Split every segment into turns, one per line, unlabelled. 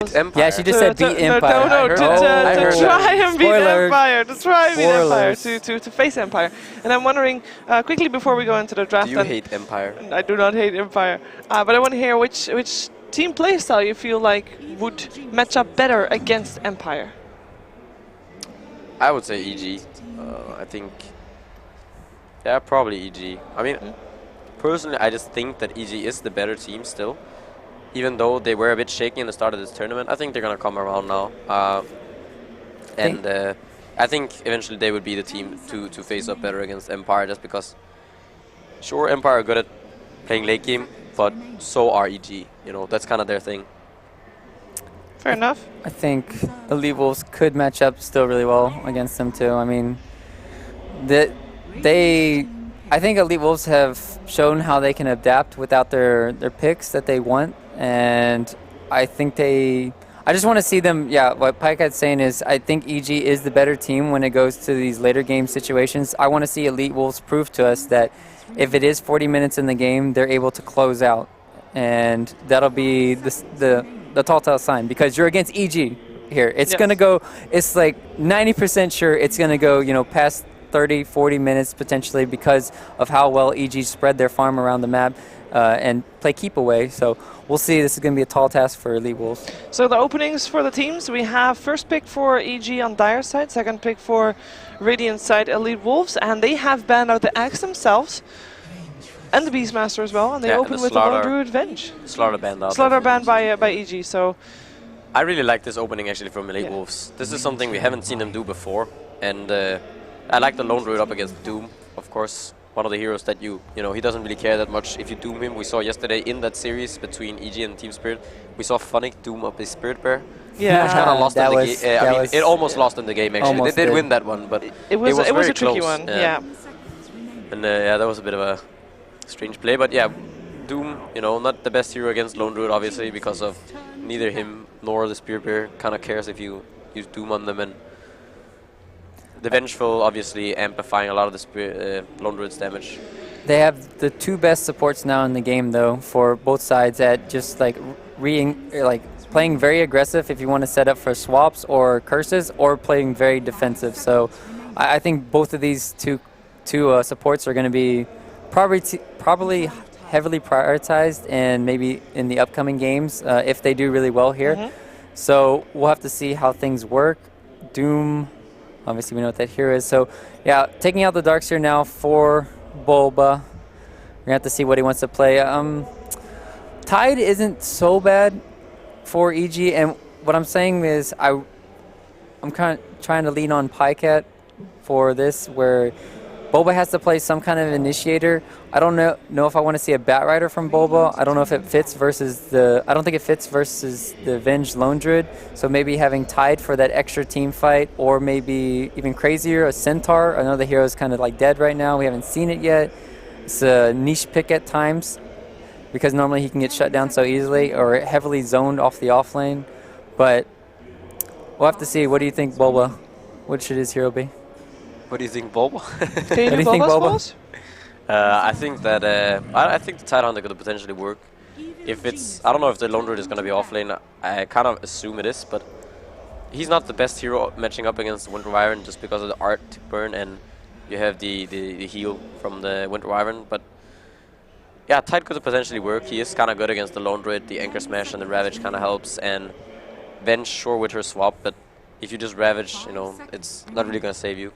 Empire.
Yeah, she just said beat Empire.
No, to try and beat Empire. To try and beat Empire. To face Empire. And I'm wondering, quickly before we go into the draft.
Do you hate Empire?
I do not hate Empire. But I want to hear which team playstyle you feel like would match up better against Empire.
I would say EG. I think, yeah, probably EG. I mean, personally, I just think that EG is the better team still. Even though they were a bit shaky in the start of this tournament, I think they're going to come around now. I think eventually they would be the team to face up better against Empire, just because, sure, Empire are good at playing late game, but so are EG. You know, that's kind of their thing.
Fair enough.
I think EWolves could match up still really well against them too. I mean, I think EWolves have shown how they can adapt without their picks that they want, and I think I just want to see them. Yeah, what Pykat's saying is, I think EG is the better team when it goes to these later game situations. I want to see EWolves prove to us that if it is 40 minutes in the game, they're able to close out, and that'll be the telltale sign, because you're against EG here. It's gonna go. It's like 90% sure it's gonna go. You know, past 30, 40 minutes potentially, because of how well EG spread their farm around the map and play keep away. So we'll see. This is going to be a tall task for EWolves.
So the openings for the teams, we have first pick for EG on Dire side, second pick for Radiant side EWolves, and they have banned out the Axe themselves and the Beastmaster as well, and they open with the Lone Druid Venge.
Slaughter banned out.
Slaughter banned by EG. So
I really like this opening actually from EWolves. This is something we haven't seen them do before, and I like the Lone Druid up against Doom, of course. One of the heroes that you know, he doesn't really care that much if you Doom him. We saw yesterday in that series between EG and Team Spirit, we saw Funnick Doom up his Spirit Bear.
Yeah,
which kind of lost in the game. I mean, it almost lost in the game actually. They did win that one, but
it was a tricky
close.
one. Yeah.
And yeah, that was a bit of a strange play. But yeah, Doom, you know, not the best hero against Lone Druid, obviously, because of neither him nor the Spirit Bear kind of cares if you use Doom on them. And the Vengeful obviously amplifying a lot of the Lone Druid's damage.
They have the two best supports now in the game, though, for both sides at just like playing very aggressive if you want to set up for swaps or curses, or playing very defensive. So I think both of these two supports are going to be probably heavily prioritized, and maybe in the upcoming games if they do really well here. So we'll have to see how things work. Doom, obviously we know what that hero is. So yeah, taking out the Darks here now for Bulba. We're gonna have to see what he wants to play. Tide isn't so bad for EG, and what I'm saying is I'm kind of trying to lean on Pycat for this, where Bulba has to play some kind of initiator. I don't know if I want to see a Batrider from Bulba. I don't know if it fits versus I don't think it fits versus the Venge Lone Druid. So maybe having Tide for that extra team fight, or maybe even crazier, a Centaur. I know the hero's kind of like dead right now. We haven't seen it yet. It's a niche pick at times, because normally he can get shut down so easily, or heavily zoned off the off lane. But we'll have to see. What do you think, Bulba? What should his hero be?
What do you think, Bulba?
Can you do Bulba's?
I think that I think the Tidehunter could potentially work. If it's, I don't know if the Lone Druid is going to be off lane. I kind of assume it is, but he's not the best hero matching up against the Winter Wyvern, just because of the art burn, and you have the heal from the Winter Wyvern. But yeah, Tide could potentially work. He is kind of good against the Lone Druid. The Anchor Smash and the Ravage kind of helps, and Venge sure with her swap, but if you just Ravage, you know, it's not really going to save you.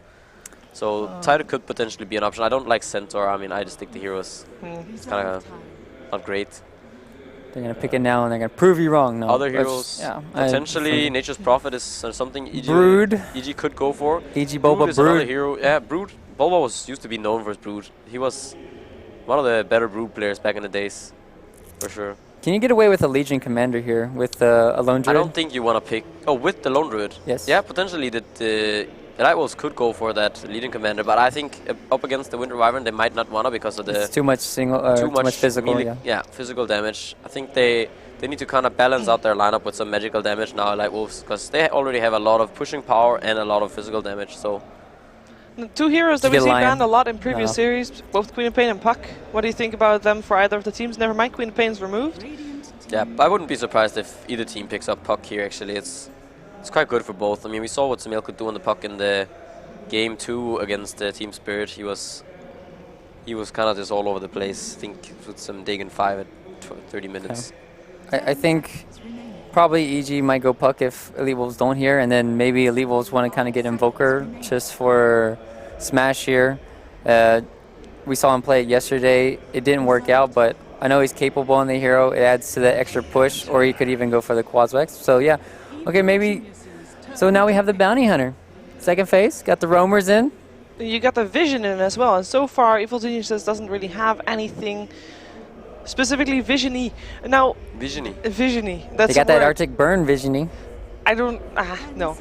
So Tide could potentially be an option. I don't like Centaur. I mean, I just think the hero is kind of not great.
They're going to pick it now, and they're going to prove you wrong. No,
other heroes, potentially Nature's Prophet is something EG could go for.
EG Bulba
Brood is another hero. Yeah, Brood. Bulba used to be known for his Brood. He was one of the better Brood players back in the days, for sure.
Can you get away with a Legion Commander here with a Lone Druid?
I don't think you want to pick... Oh, with the Lone Druid?
Yes.
Yeah, potentially the EWolves could go for that Legion Commander, but I think up against the Winter Wyvern they might not want to, because of the...
It's too much too much physical,
yeah, physical damage. I think they need to kind of balance out their lineup with some magical damage now, EWolves, because they already have a lot of pushing power and a lot of physical damage, so...
The two heroes that we see banned a lot in previous series, both Queen of Pain and Puck. What do you think about them for either of the teams? Never mind, Queen of Pain's removed.
Yeah, I wouldn't be surprised if either team picks up puck here. Actually, it's quite good for both. I mean, we saw what Samil could do on the puck in the game 2 against Team Spirit. He was kind of just all over the place. I think with some dig and 5 at 30 minutes.
I think probably EG might go puck if EWolves don't here, and then maybe EWolves want to kind of get Invoker just for Smash here. We saw him play it yesterday. It didn't work out, but I know he's capable in the hero. It adds to the extra push, or he could even go for the Quadwex. So yeah, okay, maybe. So now we have the Bounty Hunter. Second phase, got the roamers in.
You got the vision in as well, and so far Evil Geniuses doesn't really have anything specifically visiony. Now,
Visiony.
Visiony. That's
They got that Arctic Burn visiony.
I don't. No.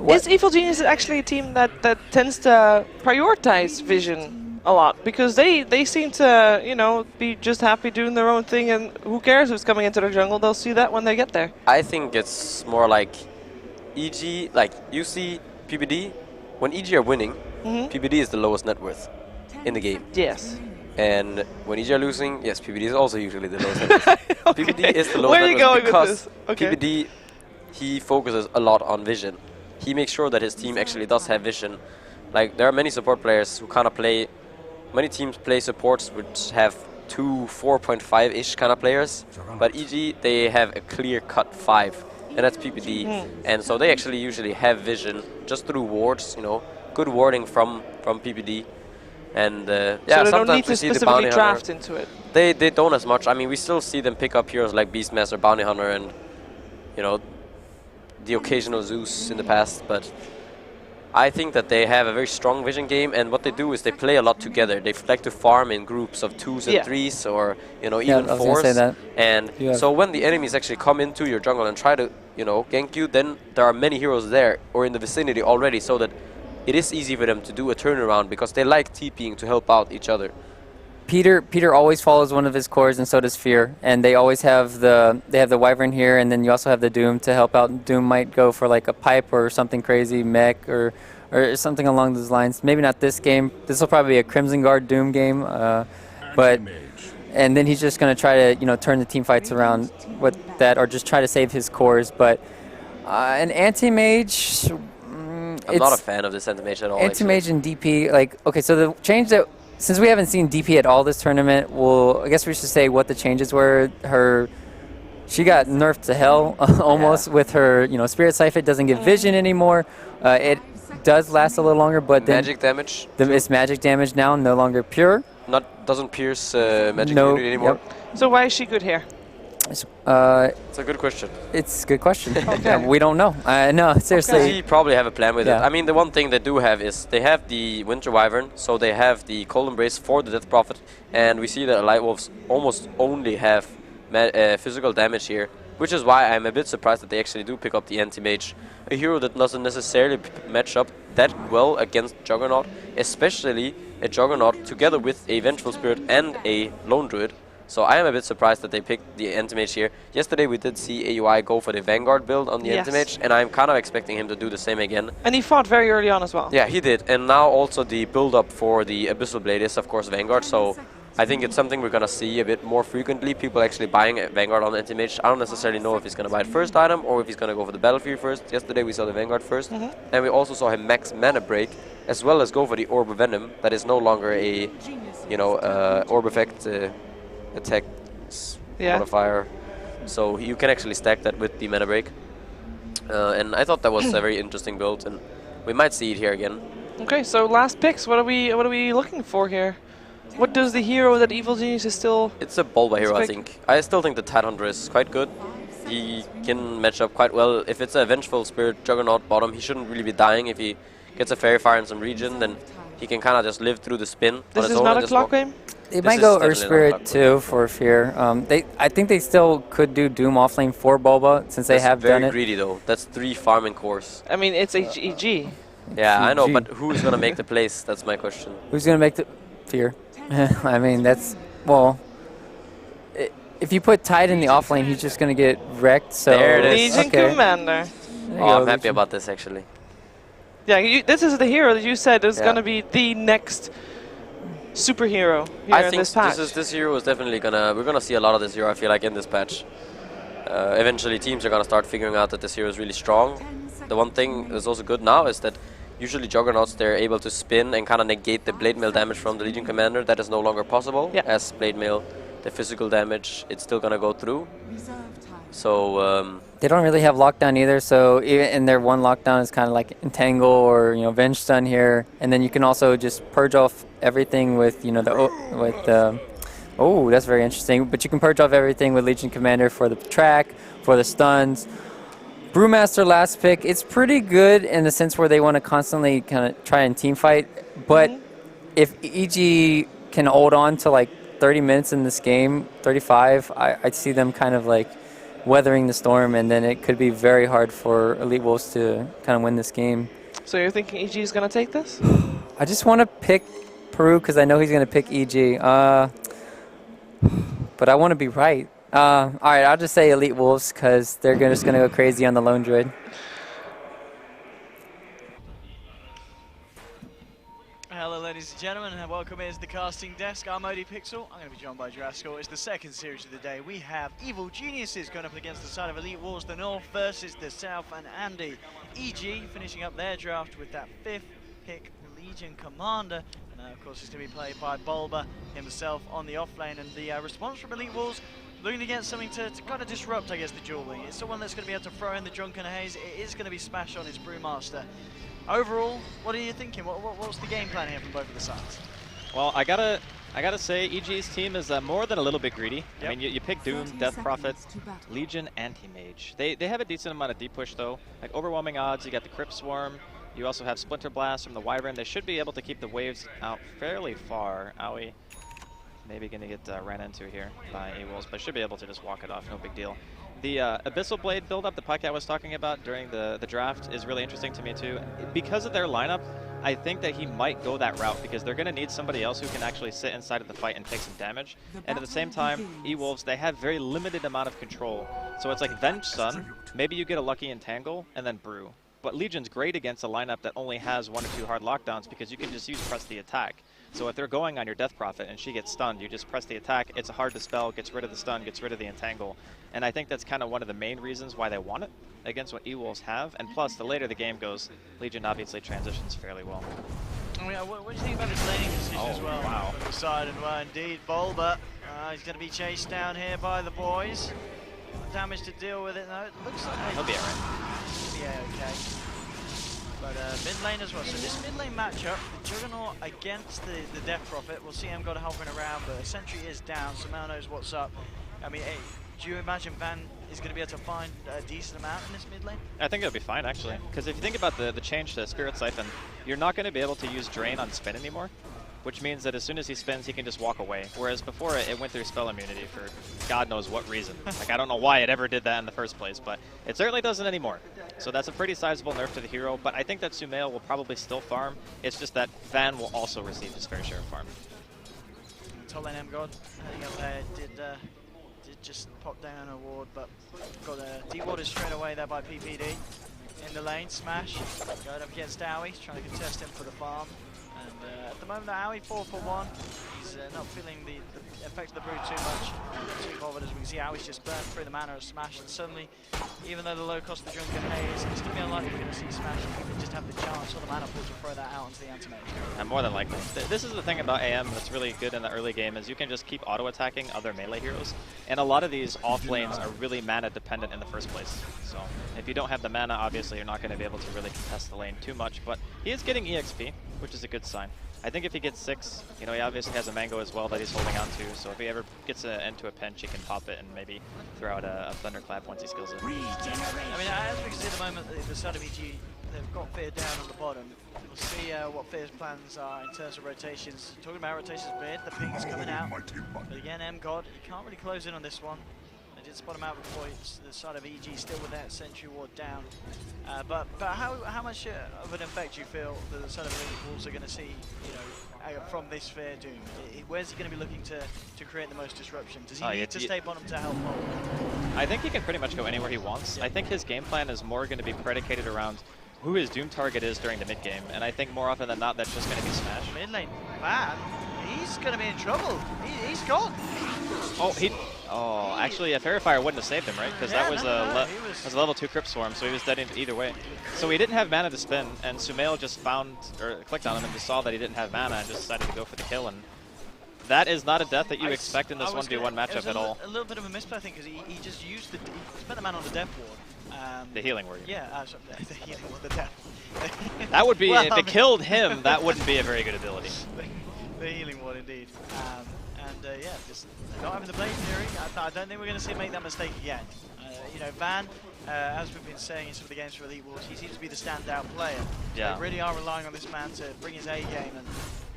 Is Evil Geniuses actually a team that tends to prioritize vision a lot? Because they seem to, you know, be just happy doing their own thing, and who cares who's coming into the jungle? They'll see that when they get there.
I think it's more like EG, like you see PBD, when EG are winning, PBD is the lowest net worth in the game.
Yes.
And when EG are losing, yes, PBD is also usually the lowest net worth.
Okay.
PBD is the lowest
Where are
net
you going
worth because
with this? Okay.
PBD, he focuses a lot on vision. He makes sure that his team actually does have vision. Like, there are many support players who kind of play, many teams play supports which have 4.5-ish kind of players, but EG, they have a clear-cut 5, and that's PPD. And so they actually usually have vision just through wards, you know, good warding from PPD. And yeah,
so they don't
sometimes
need
we
to
see the
specifically
Bounty
draft
Hunter.
into it.
They don't as much. I mean, we still see them pick up heroes like Beastmaster, Bounty Hunter, and, you know, the occasional Zeus in the past, but I think that they have a very strong vision game, and what they do is they play a lot together. They like to farm in groups of 2s and 3s, or, you know, even 4s. And so when the enemies actually come into your jungle and try to, you know, gank you, then there are many heroes there or in the vicinity already, so that it is easy for them to do a turnaround because they like TPing to help out each other.
Peter always follows one of his cores, and so does Fear. And they always have the Wyvern here, and then you also have the Doom to help out. Doom might go for like a pipe or something crazy, mech or something along those lines. Maybe not this game. This will probably be a Crimson Guard Doom game, but and then he's just going to try to, you know, turn the team fights around with that, or just try to save his cores. But an anti-mage.
I'm not a fan of this anti-mage at all.
Anti-mage and DP, like, okay, so the change that, since we haven't seen DP at all this tournament, well, I guess we should say what the changes were. She got nerfed to hell almost with her, you know, Spirit Siphon doesn't give vision anymore. It does last a little longer, but then
magic damage.
It's magic damage now, no longer pure.
Doesn't pierce magic immunity anymore.
Yep.
So why is she good here?
It's a good question.
It's a good question. Okay. We don't know. No, seriously.
They probably have a plan with it. I mean, the one thing they do have is they have the Winter Wyvern, so they have the Cold Embrace for the Death Prophet, and we see that Lightwolves almost only have physical damage here, which is why I'm a bit surprised that they actually do pick up the Anti-Mage, a hero that doesn't necessarily match up that well against Juggernaut, especially a Juggernaut together with a Vengeful Spirit and a Lone Druid. So I am a bit surprised that they picked the Anti-Mage here. Yesterday we did see AUI go for the Vanguard build on the Anti-Mage, and I'm kind of expecting him to do the same again.
And he fought very early on as well.
Yeah, he did. And now also the build-up for the Abyssal Blade is, of course, Vanguard. So I think it's something we're going to see a bit more frequently. People actually buying Vanguard on Anti-Mage. I don't necessarily know if he's going to buy it first item or if he's going to go for the Battlefield first. Yesterday we saw the Vanguard first. And we also saw him max mana break, as well as go for the Orb of Venom. That is no longer a, you know, Orb effect attack modifier, so you can actually stack that with the mana break, and I thought that was a very interesting build, and we might see it here again.
Okay, so last picks. What are we looking for here? What does the hero that Evil Genius is still?
It's a Bulba hero, I think. I still think the Tidehunter is quite good. He can match up quite well. If it's a Vengeful Spirit Juggernaut bottom, he shouldn't really be dying. If he gets a Fairy Fire in some region, then he can kind of just live through the spin.
This is not a clock game?
They might go Earth Spirit too for Fear. I think they still could do Doom offlane for Bulba since they have done it.
Very greedy though. That's 3 farming cores.
I mean, it's HEG.
Yeah, I know, but who's gonna make the place? That's my question.
Who's gonna make the Fear? I mean, that's, well, if you put Tide in the offlane, he's just gonna get wrecked. So
there it is.
Legion Commander.
Oh, I'm happy about this actually.
Yeah, this is the hero that you said is gonna be the next superhero here
I
in
think
this patch.
this hero is definitely we're gonna see a lot of this hero, I feel like, in this patch. Eventually teams are gonna start figuring out that this hero is really strong. The one thing that's also good now is that usually Juggernauts, they're able to spin and kind of negate the blade mail damage from the Legion Commander. That is no longer possible, as blade mail, the physical damage, it's still gonna go through. So
they don't really have lockdown either, so even in their one lockdown is kind of like entangle or venge stun here, and then you can also just purge off everything with oh, that's very interesting. But you can purge off everything with Legion Commander for the track, for the stuns. Brewmaster last pick, it's pretty good in the sense where they want to constantly kind of try and team fight, but if EG can hold on to like 30 minutes in this game, 35, I'd see them kind of like weathering the storm, and then it could be very hard for EWolves to kind of win this game.
So you're thinking EG is going to take this?
I just want to pick Peru because I know he's going to pick EG, but I want to be right. All right, I'll just say EWolves because they're just going to go crazy on the lone druid.
Hello ladies and gentlemen, and welcome here to the casting desk. I'm ODPixel. I'm going to be joined by Jurassical. It's the second series of the day. We have Evil Geniuses going up against the side of EWolves, the North versus the South, and Andy. EG finishing up their draft with that 5th pick, Legion Commander. And of course it's going to be played by Bulba himself on the off lane. And the response from EWolves, looking to get something to kind of disrupt, I guess, the dueling. It's someone that's going to be able to throw in the Drunken Haze. It is going to be Smash on his Brewmaster. Overall, what are you thinking? What's the game plan here from both of the sides?
Well, I gotta say, EG's team is more than a little bit greedy.
Yep.
I mean, you pick Doom, Death Prophet, Legion, Anti-Mage. They have a decent amount of deep push though. Like overwhelming odds. You got the Crypt Swarm. You also have Splinter Blast from the Wyvern. They should be able to keep the waves out fairly far. Owie, maybe gonna get ran into here by EWolves, but should be able to just walk it off. No big deal. The Abyssal Blade build-up the podcast was talking about during the draft is really interesting to me too. Because of their lineup, I think that he might go that route because they're going to need somebody else who can actually sit inside of the fight and take some damage. And at the same time, EWolves, they have very limited amount of control. So it's like Venge Sun, maybe you get a lucky Entangle, and then Brew. But Legion's great against a lineup that only has 1 or 2 hard lockdowns because you can just use press the attack. So if they're going on your Death Prophet and she gets stunned, you just press the attack, it's a hard dispel, gets rid of the stun, gets rid of the entangle. And I think that's kind of one of the main reasons why they want it against what EWolves have. And plus, the later the game goes, Legion obviously transitions fairly well.
I mean, what do you think about his laning decision as well?
Wow.
From the side, and well, indeed, Bulba, he's going to be chased down here by the boys. Damage to deal with it, though. It looks like
He'll be alright.
Yeah, okay. But mid lane as well. So this mid lane matchup, the Juggernaut against the Death Prophet. We'll see Mgod helping around, but a sentry is down, so Mal knows what's up. I mean, hey, do you imagine Van is going to be able to find a decent amount in this mid lane?
I think it'll be fine, actually. Because if you think about the change to Spirit Siphon, you're not going to be able to use Drain on spin anymore, which means that as soon as he spins, he can just walk away. Whereas before, it went through spell immunity for God knows what reason. Like, I don't know why it ever did that in the first place, but it certainly doesn't anymore. So that's a pretty sizable nerf to the hero, but I think that Sumail will probably still farm. It's just that Van will also receive his fair share of farm.
Top lane Mgod heading up there did just pop down a ward, but got de-warded straight away there by PPD. In the lane, Smash, going up against Owie, trying to contest him for the farm. And at the moment, Owie 4 for 1. He's not feeling the effect of the brew too much. Too bothered, as we can see, Owie's just burned through the mana of Smash, and suddenly, even though the low cost of the Drunken Haze, it's going to be unlikely we're going to see Smash even just have the chance or the mana pool to throw that out onto the Anti-Mage.
And more than likely. This is the thing about AM that's really good in the early game is you can just keep auto-attacking other melee heroes. And a lot of these off lanes are really mana dependent in the first place. So if you don't have the mana, obviously you're not going to be able to really contest the lane too much. But he is getting EXP, which is a good sign. I think if he gets 6, you know, he obviously has a Mango as well that he's holding on to. So if he ever gets into a pinch, he can pop it and maybe throw out a Thunderclap once he skills it.
I mean, as we can see at the moment, the side of EG, they've got Fear down on the bottom. We'll see what Fear's plans are in terms of rotations. Talking about rotations, Beard, the ping's coming out. But again, Mgod, you can't really close in on this one. They did spot him out before. It's the side of EG still with that Sentry Ward down. But how much of an effect do you feel that the side of EWolves are going to see, you know, from this Fear Doom? Where's he going to be looking to create the most disruption? Does he need to stay bottom to help hold?
I think he can pretty much go anywhere he wants. I think his game plan is more going to be predicated around who his Doom target is during the mid game, and I think more often than not that's just going to be Smash.
Mid lane, bad. he's going to be in trouble. He's gone.
Oh, actually, a Fairy Fire wouldn't have saved him, right? Because that was a level 2 Crypt Swarm, so he was dead either way. So he didn't have mana to spin, and Sumail just clicked on him and just saw that he didn't have mana and just decided to go for the kill. And that is not a death that you expect in this 1v1 matchup at all.
A little bit of a misplay, I think, because he just used he spent the mana on the death ward.
The healing ward.
Yeah, sorry, the healing ward, the death.
That would be, well, if it killed him, that wouldn't be a very good ability.
The healing ward, indeed. Yeah, just not having the Blade Fury. I don't think we're going to see him make that mistake again. You know, Van, as we've been saying in some of the games for EWolves, he seems to be the standout player.
Yeah.
They really are relying on this man to bring his A game,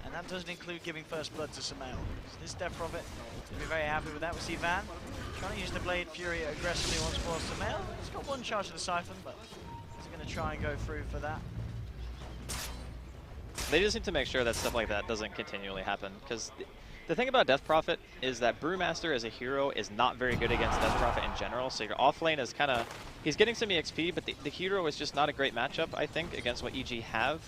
and that doesn't include giving first blood to Sumail. So this Death Prophet will be very happy with that. We see Van trying to use the Blade Fury aggressively once more. Sumail, he's got one charge to the Siphon, but he's going to try and go through for that.
They just need to make sure that stuff like that doesn't continually happen, because the thing about Death Prophet is that Brewmaster as a hero is not very good against Death Prophet in general, so your off lane is kind of, he's getting some EXP, but the hero is just not a great matchup, I think, against what EG have.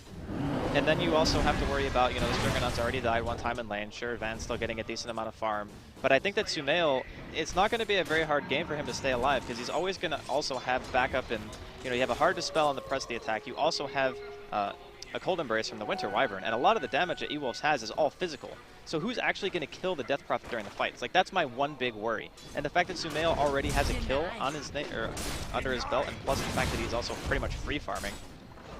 And then you also have to worry about, you know, the Juggernaut's already died one time in lane. Sure, Van's still getting a decent amount of farm, but I think that Sumail, it's not going to be a very hard game for him to stay alive, because he's always going to also have backup, and, you know, you have a hard dispel on the press the attack. You also have a Cold Embrace from the Winter Wyvern, and a lot of the damage that EWolves has is all physical. So who's actually going to kill the Death Prophet during the fights? Like, that's my one big worry. And the fact that Sumail already has a kill on his under his belt, and plus the fact that he's also pretty much free farming,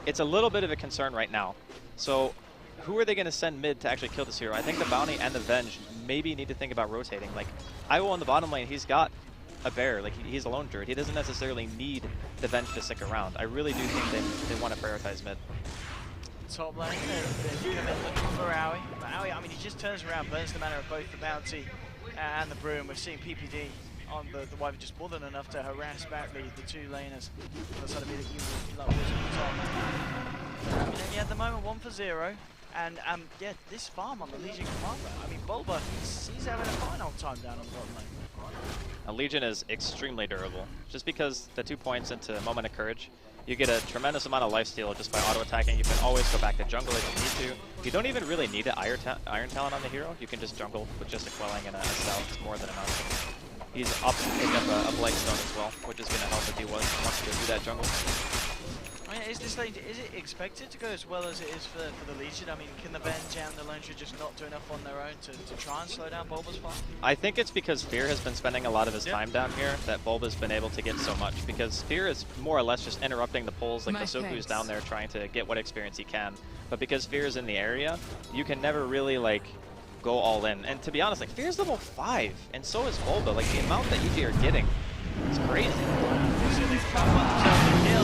it's a little bit of a concern right now. So who are they going to send mid to actually kill this hero? I think the Bounty and the Venge maybe need to think about rotating. Like, IWO on the bottom lane, he's got a bear, like he's a lone druid. He doesn't necessarily need the Venge to stick around. I really do think they want to prioritize mid.
Top lane, they're looking for Aoi. But Aoi, I mean, he just turns around, burns the mana of both the Bounty and the Brew, and we're seeing PPD on the Wyvern just more than enough to harass back the two laners. On the side of the EWolves, like top. And then, yeah, at the moment, 1 for 0. And yeah, this farm on the Legion Commander, I mean, Bulba, he's having a fine old time down on the bottom lane.
A Legion is extremely durable, just because the 2 points into Moment of Courage, you get a tremendous amount of lifesteal just by auto-attacking. You can always go back to jungle if you need to. You don't even really need an Iron Talent on the hero. You can just jungle with just a Quelling and a Stealth. It's more than enough. He's up to pick up a Blightstone as well, which is going to help if he wants to go do that jungle.
I mean, is it expected to go as well as it is for the Legion? I mean, can the Venge and the Lone Druid just not do enough on their own to try and slow down Bulba's farm?
I think it's because Fear has been spending a lot of his time down here that Bulba's been able to get so much, because Fear is more or less just interrupting the pulls, like Masuku's down there trying to get what experience he can. But because Fear is in the area, you can never really, like, go all in. And to be honest, like, Fear's level 5, and so is Bulba. Like, the amount that EG are getting is crazy.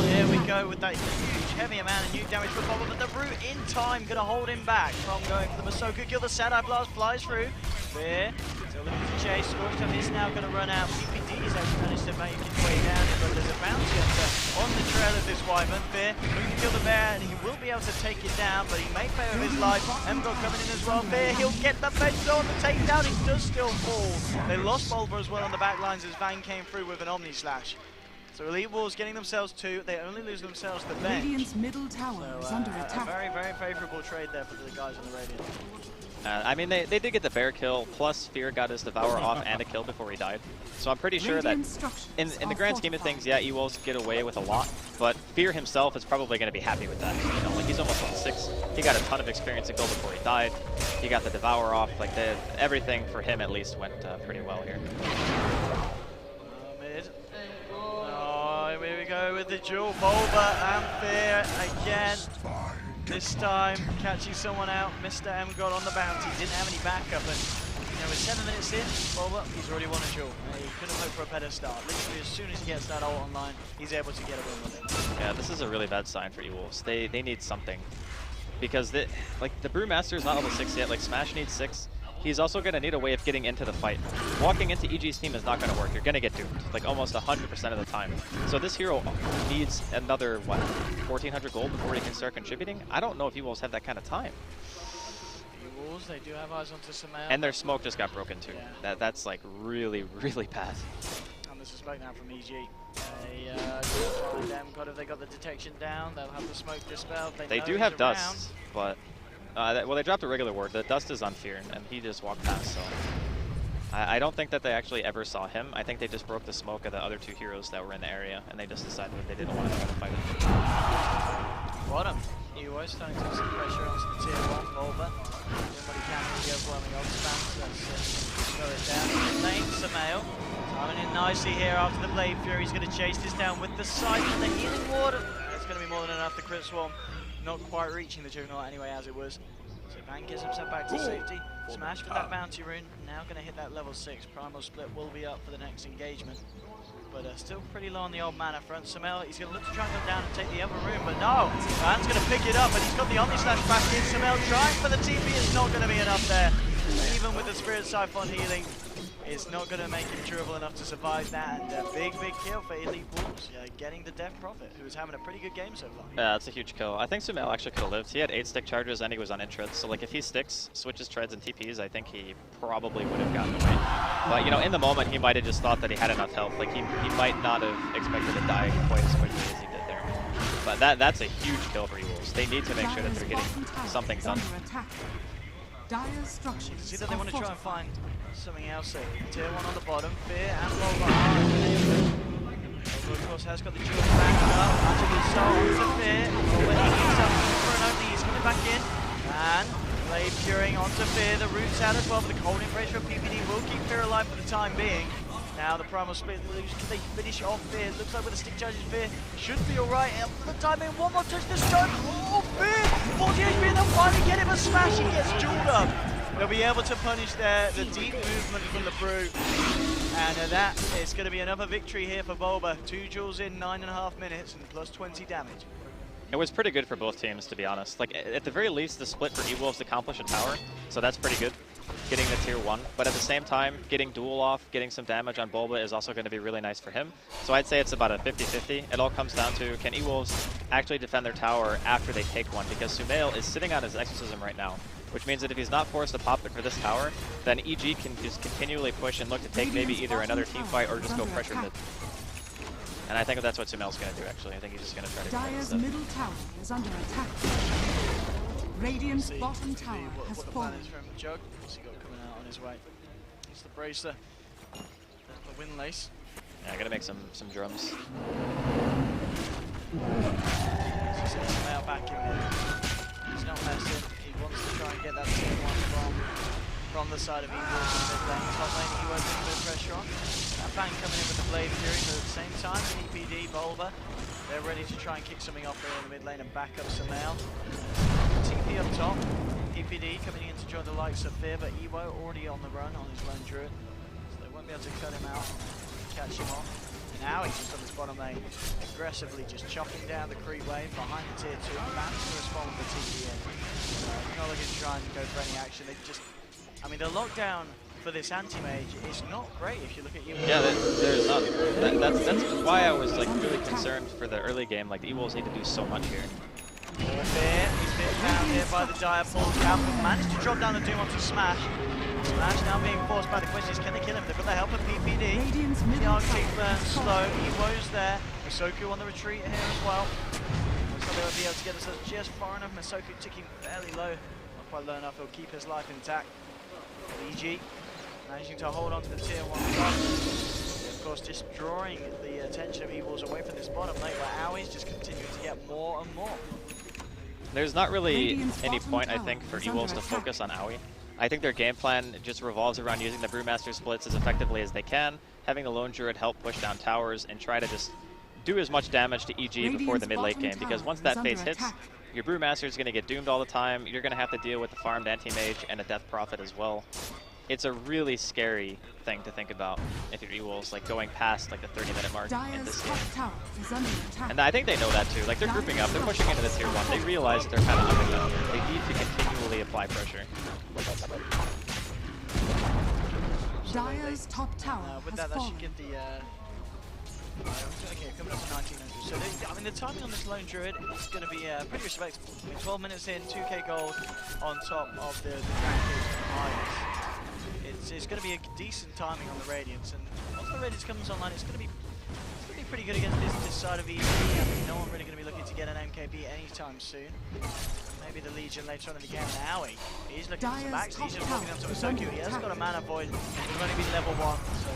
Here we go with that huge, heavy amount of nuke damage for Bulba, but the Root in time going to hold him back from going for the Masoku kill. The Sadai Blast flies through. Fear still looking to chase. Scorched Earth is now going to run out. PPD has actually managed to make his way down, but there's a Bounty Hunter on the trail of this Wyvern. Fear looking to kill the bear, and he will be able to take it down, but he may pay with his life. Emgot coming in as well. Fear, he'll get the Fence on the takedown. He does still fall. They lost Bulba as well on the back lines as Van came through with an Omni Slash. So EWolves getting themselves 2. They only lose themselves the bench.
Radiant's middle tower is under attack.
A very, very favourable trade there for the guys on the Radiant.
I mean, they did get the bear kill, plus Fear got his Devour off and a kill before he died. So I'm pretty sure that in the grand scheme of things, yeah, EWolves get away with a lot, but Fear himself is probably going to be happy with that. You know, like, he's almost level 6. He got a ton of experience to go before he died. He got the Devour off. Like, everything for him at least went pretty well here.
Here we go with the duel. Bulba and Fear again. This time catching someone out. Mr. Emgot on the Bounty. Didn't have any backup, and you know, with 7 minutes in, Bulba, he's already won a duel. He couldn't hope for a better start. Literally, as soon as he gets that ult online, he's able to get a win with it.
Yeah, this is a really bad sign for EWolves. They need something, because like the Brewmaster is not level 6 yet. Like, Smash needs 6. He's also going to need a way of getting into the fight. Walking into EG's team is not going to work. You're going to get doomed, like almost 100% of the time. So this hero needs another, what, 1,400 gold before he can start contributing? I don't know if EWolves have that kind of time.
EWolves, they do have eyes onto Sumail.
And their smoke just got broken too. Yeah. That's like really, really bad.
And this is back now from EG. They find them. If they got the detection down, they'll have the smoke dispelled.
They do have dust, but Well, they dropped a regular ward. The dust is on Fear, and he just walked past, so... I don't think that they actually ever saw him. I think they just broke the smoke of the other 2 heroes that were in the area, and they just decided that they didn't want to try to fight him.
Bottom. EWolves starting to put some pressure onto the tier 1 Volva. Doing what he can with the overwhelming old spam, so let's slow it down. Lane, Samael. Timing in nicely here after the Blade Fury. He's going to chase this down with the sight and the healing ward. It's going to be more than enough. The crit swarm not quite reaching the Juggernaut anyway, as it was. So Van gets himself back to safety. Smash with that bounty rune. Now going to hit that level 6. Primal split will be up for the next engagement. But still pretty low on the old mana front. Samel, he's going to look to try and go down and take the other room, but no! Van's going to pick it up, and he's got the Omni Slash back in. Samel trying for the TP, it's not going to be enough there. Even with the Spirit Siphon healing, it's not going to make him durable enough to survive that. And a big kill for EWolves, getting the Death Prophet, who's having a pretty good game so far.
Yeah, that's a huge kill. I think Sumail actually could have lived. He had 8 stick charges and he was on Intreds, so like if he sticks, switches, treads, and TPs, I think he probably would have gotten away. But you know, in the moment, he might have just thought that he had enough health. Like he might not have expected to die quite as quickly as he did there. But that's a huge kill for EWolves. They need to make sure that they're getting something done.
Dire structures.
You can see that they want to try and find something else there. Tier 1 on the bottom, Fear and Volva are Volva, of course, has got the jewel backed up. Magic Soul onto Fear. Volva, he needs something for an opening. He's coming back in. And Blade Furying onto Fear. The root's out as well, but the cold pressure of PPD will keep Fear alive for the time being. Now the Primal Split, can they finish off Fear? Looks like with the stick charges, Fear should be alright. For the time being, one more touch to stun. Oh, Fear! 40 HP, they'll finally get him a smash. He gets jeweled up. They'll be able to punish the deep movement from the Brew. And that is going to be another victory here for Volva. 2 jewels in 9.5 minutes and plus 20 damage.
It was pretty good for both teams, to be honest. Like, at the very least, the split for EWolves accomplished a tower, so that's pretty good, getting the tier 1. But at the same time, getting duel off, getting some damage on Bulba is also going to be really nice for him. So I'd say it's about a 50-50. It all comes down to, can EWolves actually defend their tower after they take one? Because Sumail is sitting on his Exorcism right now, which means that if he's not forced to pop it for this tower, then EG can just continually push and look to take maybe either another team fight or just go pressure mid. And I think that's what Sumail's going to do, actually. I think he's just going to try to
Dire's middle tower is under attack. Radiant's bottom tower has
what the
fallen.
plan is from Jug. What's he got coming out on his way? It's the Bracer. The Windlace.
Yeah, going to make some drums.
He's sending Sumail back in there. He's not messing. He wants to try and get that tier 1 from the side of EWolves in mid lane. Top lane, he was putting a bit of pressure on. That Bang coming in with the Blade Fury, but at the same time, PPD, Volva, they're ready to try and kick something off here in the mid lane and back up Sumail. TP up top. PPD coming in to join the likes of Fear, but Ewo already on the run on his lone druid, so they won't be able to cut him out, catch him off. And now he's just on his bottom lane, aggressively just chopping down the creep wave behind the tier 2. Managed to respond with the TP in. Not looking to try and go for any action. They just, I mean, the lockdown for this anti-mage is not great if you look at EWolves.
Yeah, there's not. That's why I was like really concerned for the early game. Like the EWolves need to do so much here.
Fear, he's been found here by the Dire Pull. Calvin managed to drop down the Doom onto Smash. Smash now being forced by the question is, can they kill him? They've got the help of PPD. The Arctic burn slow. Ewo's there. Masoku on the retreat here as well. So they'll be able to get themselves just far enough. Masoku ticking fairly low. Not quite low enough. He'll keep his life intact. EG managing to hold on to the tier 1 top. Of course, just drawing the attention of EWolves away from this bottom lane, where Aui's just continuing to get more and more.
There's not really any point, I think, for EWolves to focus on Aui. I think their game plan just revolves around using the Brewmaster splits as effectively as they can, having the Lone Druid help push down towers, and try to just do as much damage to EG before the mid-late game, because once that phase hits, your Brewmaster is going to get doomed all the time. You're going to have to deal with the farmed anti-mage and a Death Prophet as well. It's a really scary thing to think about if you're EWolves, like going past like the 30-minute mark in this game. And I think they know that too. Like they're grouping up, they're pushing into the tier 1. They realize that they're kind of underdone. They need to continually apply pressure.
Dire's top tower
with that should get the. Okay, coming up to 1900. So I mean, the timing on this Lone Druid is going to be pretty respectable. I mean, 12 minutes in, 2k gold on top of the Dragon. It's going to be a decent timing on the Radiance, and once the Radiance comes online, it's going to be pretty good against this side of EG. I mean, no one really going to be looking to get an MKB anytime soon. Maybe the Legion later on in the game. Now he's looking for some action. He's just walking onto a circuit. He has got a mana void. He's only been level 1, so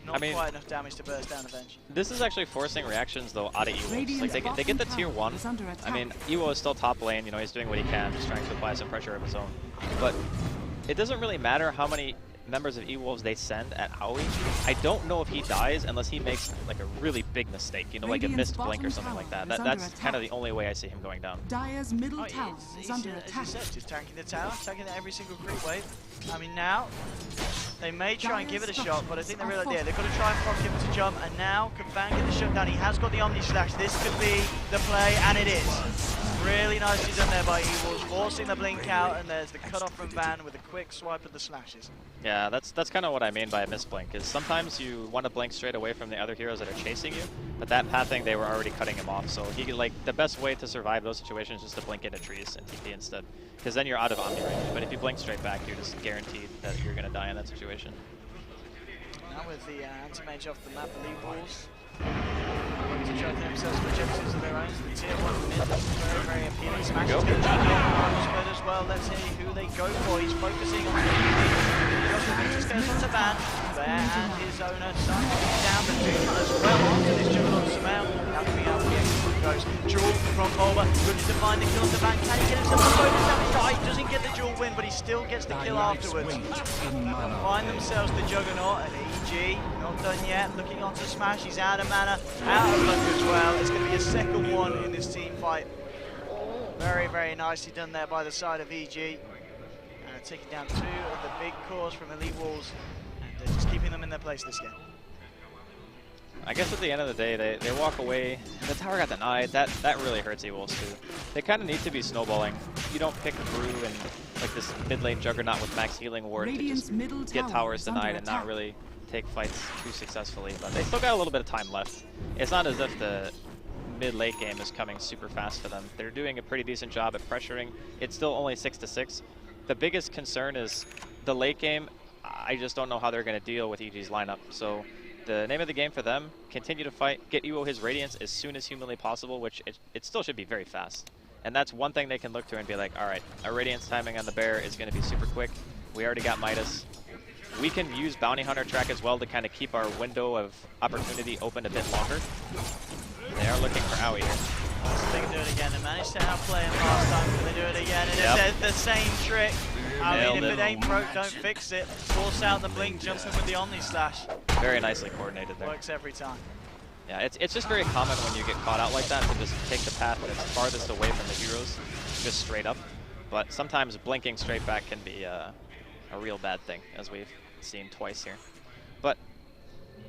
not quite enough damage to burst down eventually.
This is actually forcing reactions though out of EWolves. Like they get the tier 1. I mean, EWO is still top lane. You know, he's doing what he can, just trying to apply some pressure of his own. But it doesn't really matter how many members of EWolves they send at Aoi. I don't know if he dies unless he makes like a really big mistake, you know, like a missed blink or something like that. That's kind of the only way I see him going down.
Dire's middle tower is under
As
attack.
you said, just tanking the tower, tanking every single creep wave. I mean, now they may try and give it a shot, but I think the real idea, they've got to try and proc him to jump, and now can Van get the shutdown. He has got the Omni Slash. This could be the play, and it is. Really nicely done there by EWolves, forcing the blink out, and there's the cutoff from Van with a quick swipe of the slashes.
Yeah, that's kind of what I mean by a misblink, is sometimes you want to blink straight away from the other heroes that are chasing you, but that pathing, they were already cutting him off, so he like the best way to survive those situations is to blink into trees and TP instead, because then you're out of Omni range, but if you blink straight back, you're just guaranteed that you're going to die in that situation.
Now with the anti-mage off the map, EWolves to try to themselves some objectives of their own. The tier 1 mid looks very, very appealing. Smash is going to jump in as well. Let's see who they go for. He's focusing on the goes onto Van. Bear and his owner starting to beat down the Doom as well onto this Juggernaut Samael. Now coming out the exit goes. Jewel from Mulber looking to find the kill to Van. Can he get himself a bonus damage? No, he doesn't get the dual win, but he still gets the kill afterwards. Find themselves the Juggernaut, and EG not done yet. Looking onto Smash, he's out of mana, out of luck as well. It's going to be a second one in this team fight. Very, very nicely done there by the side of EG. Taking down 2 of the big cores from EWolves, and just keeping them in their place this game.
I guess at the end of the day, they walk away. The tower got denied. That really hurts EWolves too. They kind of need to be snowballing. You don't pick Brew and like this mid lane Juggernaut with max healing ward to just get towers denied and not really take fights too successfully. But they still got a little bit of time left. It's not as if the mid-late game is coming super fast for them. They're doing a pretty decent job at pressuring. It's still only 6-6. The biggest concern is the late game. I just don't know how they're going to deal with EG's lineup. So the name of the game for them, continue to fight, get EWO his Radiance as soon as humanly possible, which it still should be very fast. And that's one thing they can look to and be like, all right, our Radiance timing on the Bear is going to be super quick. We already got Midas. We can use Bounty Hunter track as well to kind of keep our window of opportunity open a bit longer. They are looking for Aoi here.
They can do it again. They managed to outplay him last time. Can they do it again? And it's the same trick. I mean, if it ain't broke, don't fix it. Force out the blink, jumps in with the Omni Slash.
Very nicely coordinated there.
Works every time.
Yeah, it's just very common when you get caught out like that to just take the path that's farthest away from the heroes, just straight up. But sometimes blinking straight back can be a real bad thing, as we've seen twice here. But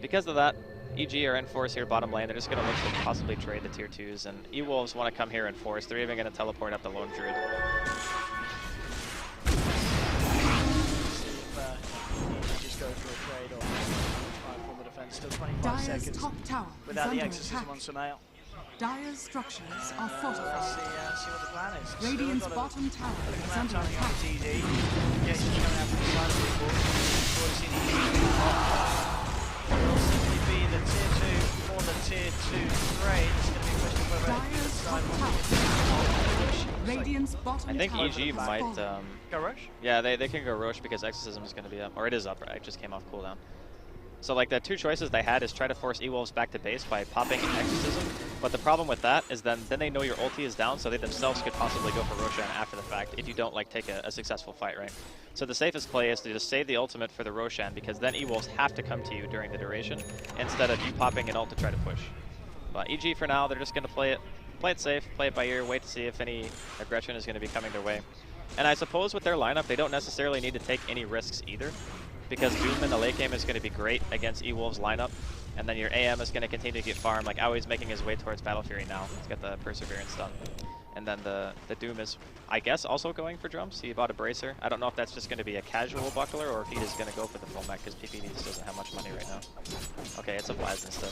because of that, EG are in force here bottom lane. They're just going to look to possibly trade the tier 2s, and EWolves want to come here in force. They're even going to teleport up the Lone Druid.
Just go for a trade or try and form a defense. Still 25 seconds
top tower
without the exorcism on Samael.
Dire's structures are
Let's
fortified.
see what the plan is.
Radiant's bottom tower is under
Turning on
attack.
TD. Yeah, he's coming out from the side of the ball. We've seen will simply be the tier 2 or the tier 2 trade. It's going to be a question of whether
Dire's top tower. Radiant's bottom
I think
tower
EG
is
might...
fallen.
Go Rush?
Yeah, they can go Roche because Exorcism is going to be up. Or it is up, right? It just came off cooldown. So like the two choices they had is try to force EWolves back to base by popping Exorcism. But the problem with that is then they know your ulti is down, so they themselves could possibly go for Roshan after the fact if you don't like take a successful fight, right? So the safest play is to just save the ultimate for the Roshan, because then EWolves have to come to you during the duration instead of you popping an ult to try to push. But EG for now, they're just going to play it safe, play it by ear, wait to see if any aggression is going to be coming their way. And I suppose with their lineup, they don't necessarily need to take any risks either, because Doom in the late game is going to be great against EWolves' lineup, and then your AM is going to continue to get farmed. Like Aoi's making his way towards Battle Fury now. He's got the Perseverance done. And then the Doom is, I guess, also going for jumps. He bought a Bracer. I don't know if that's just going to be a casual buckler or if he is going to go for the full mech, because PPD just doesn't have much money right now. Okay, it's a Blaz instead.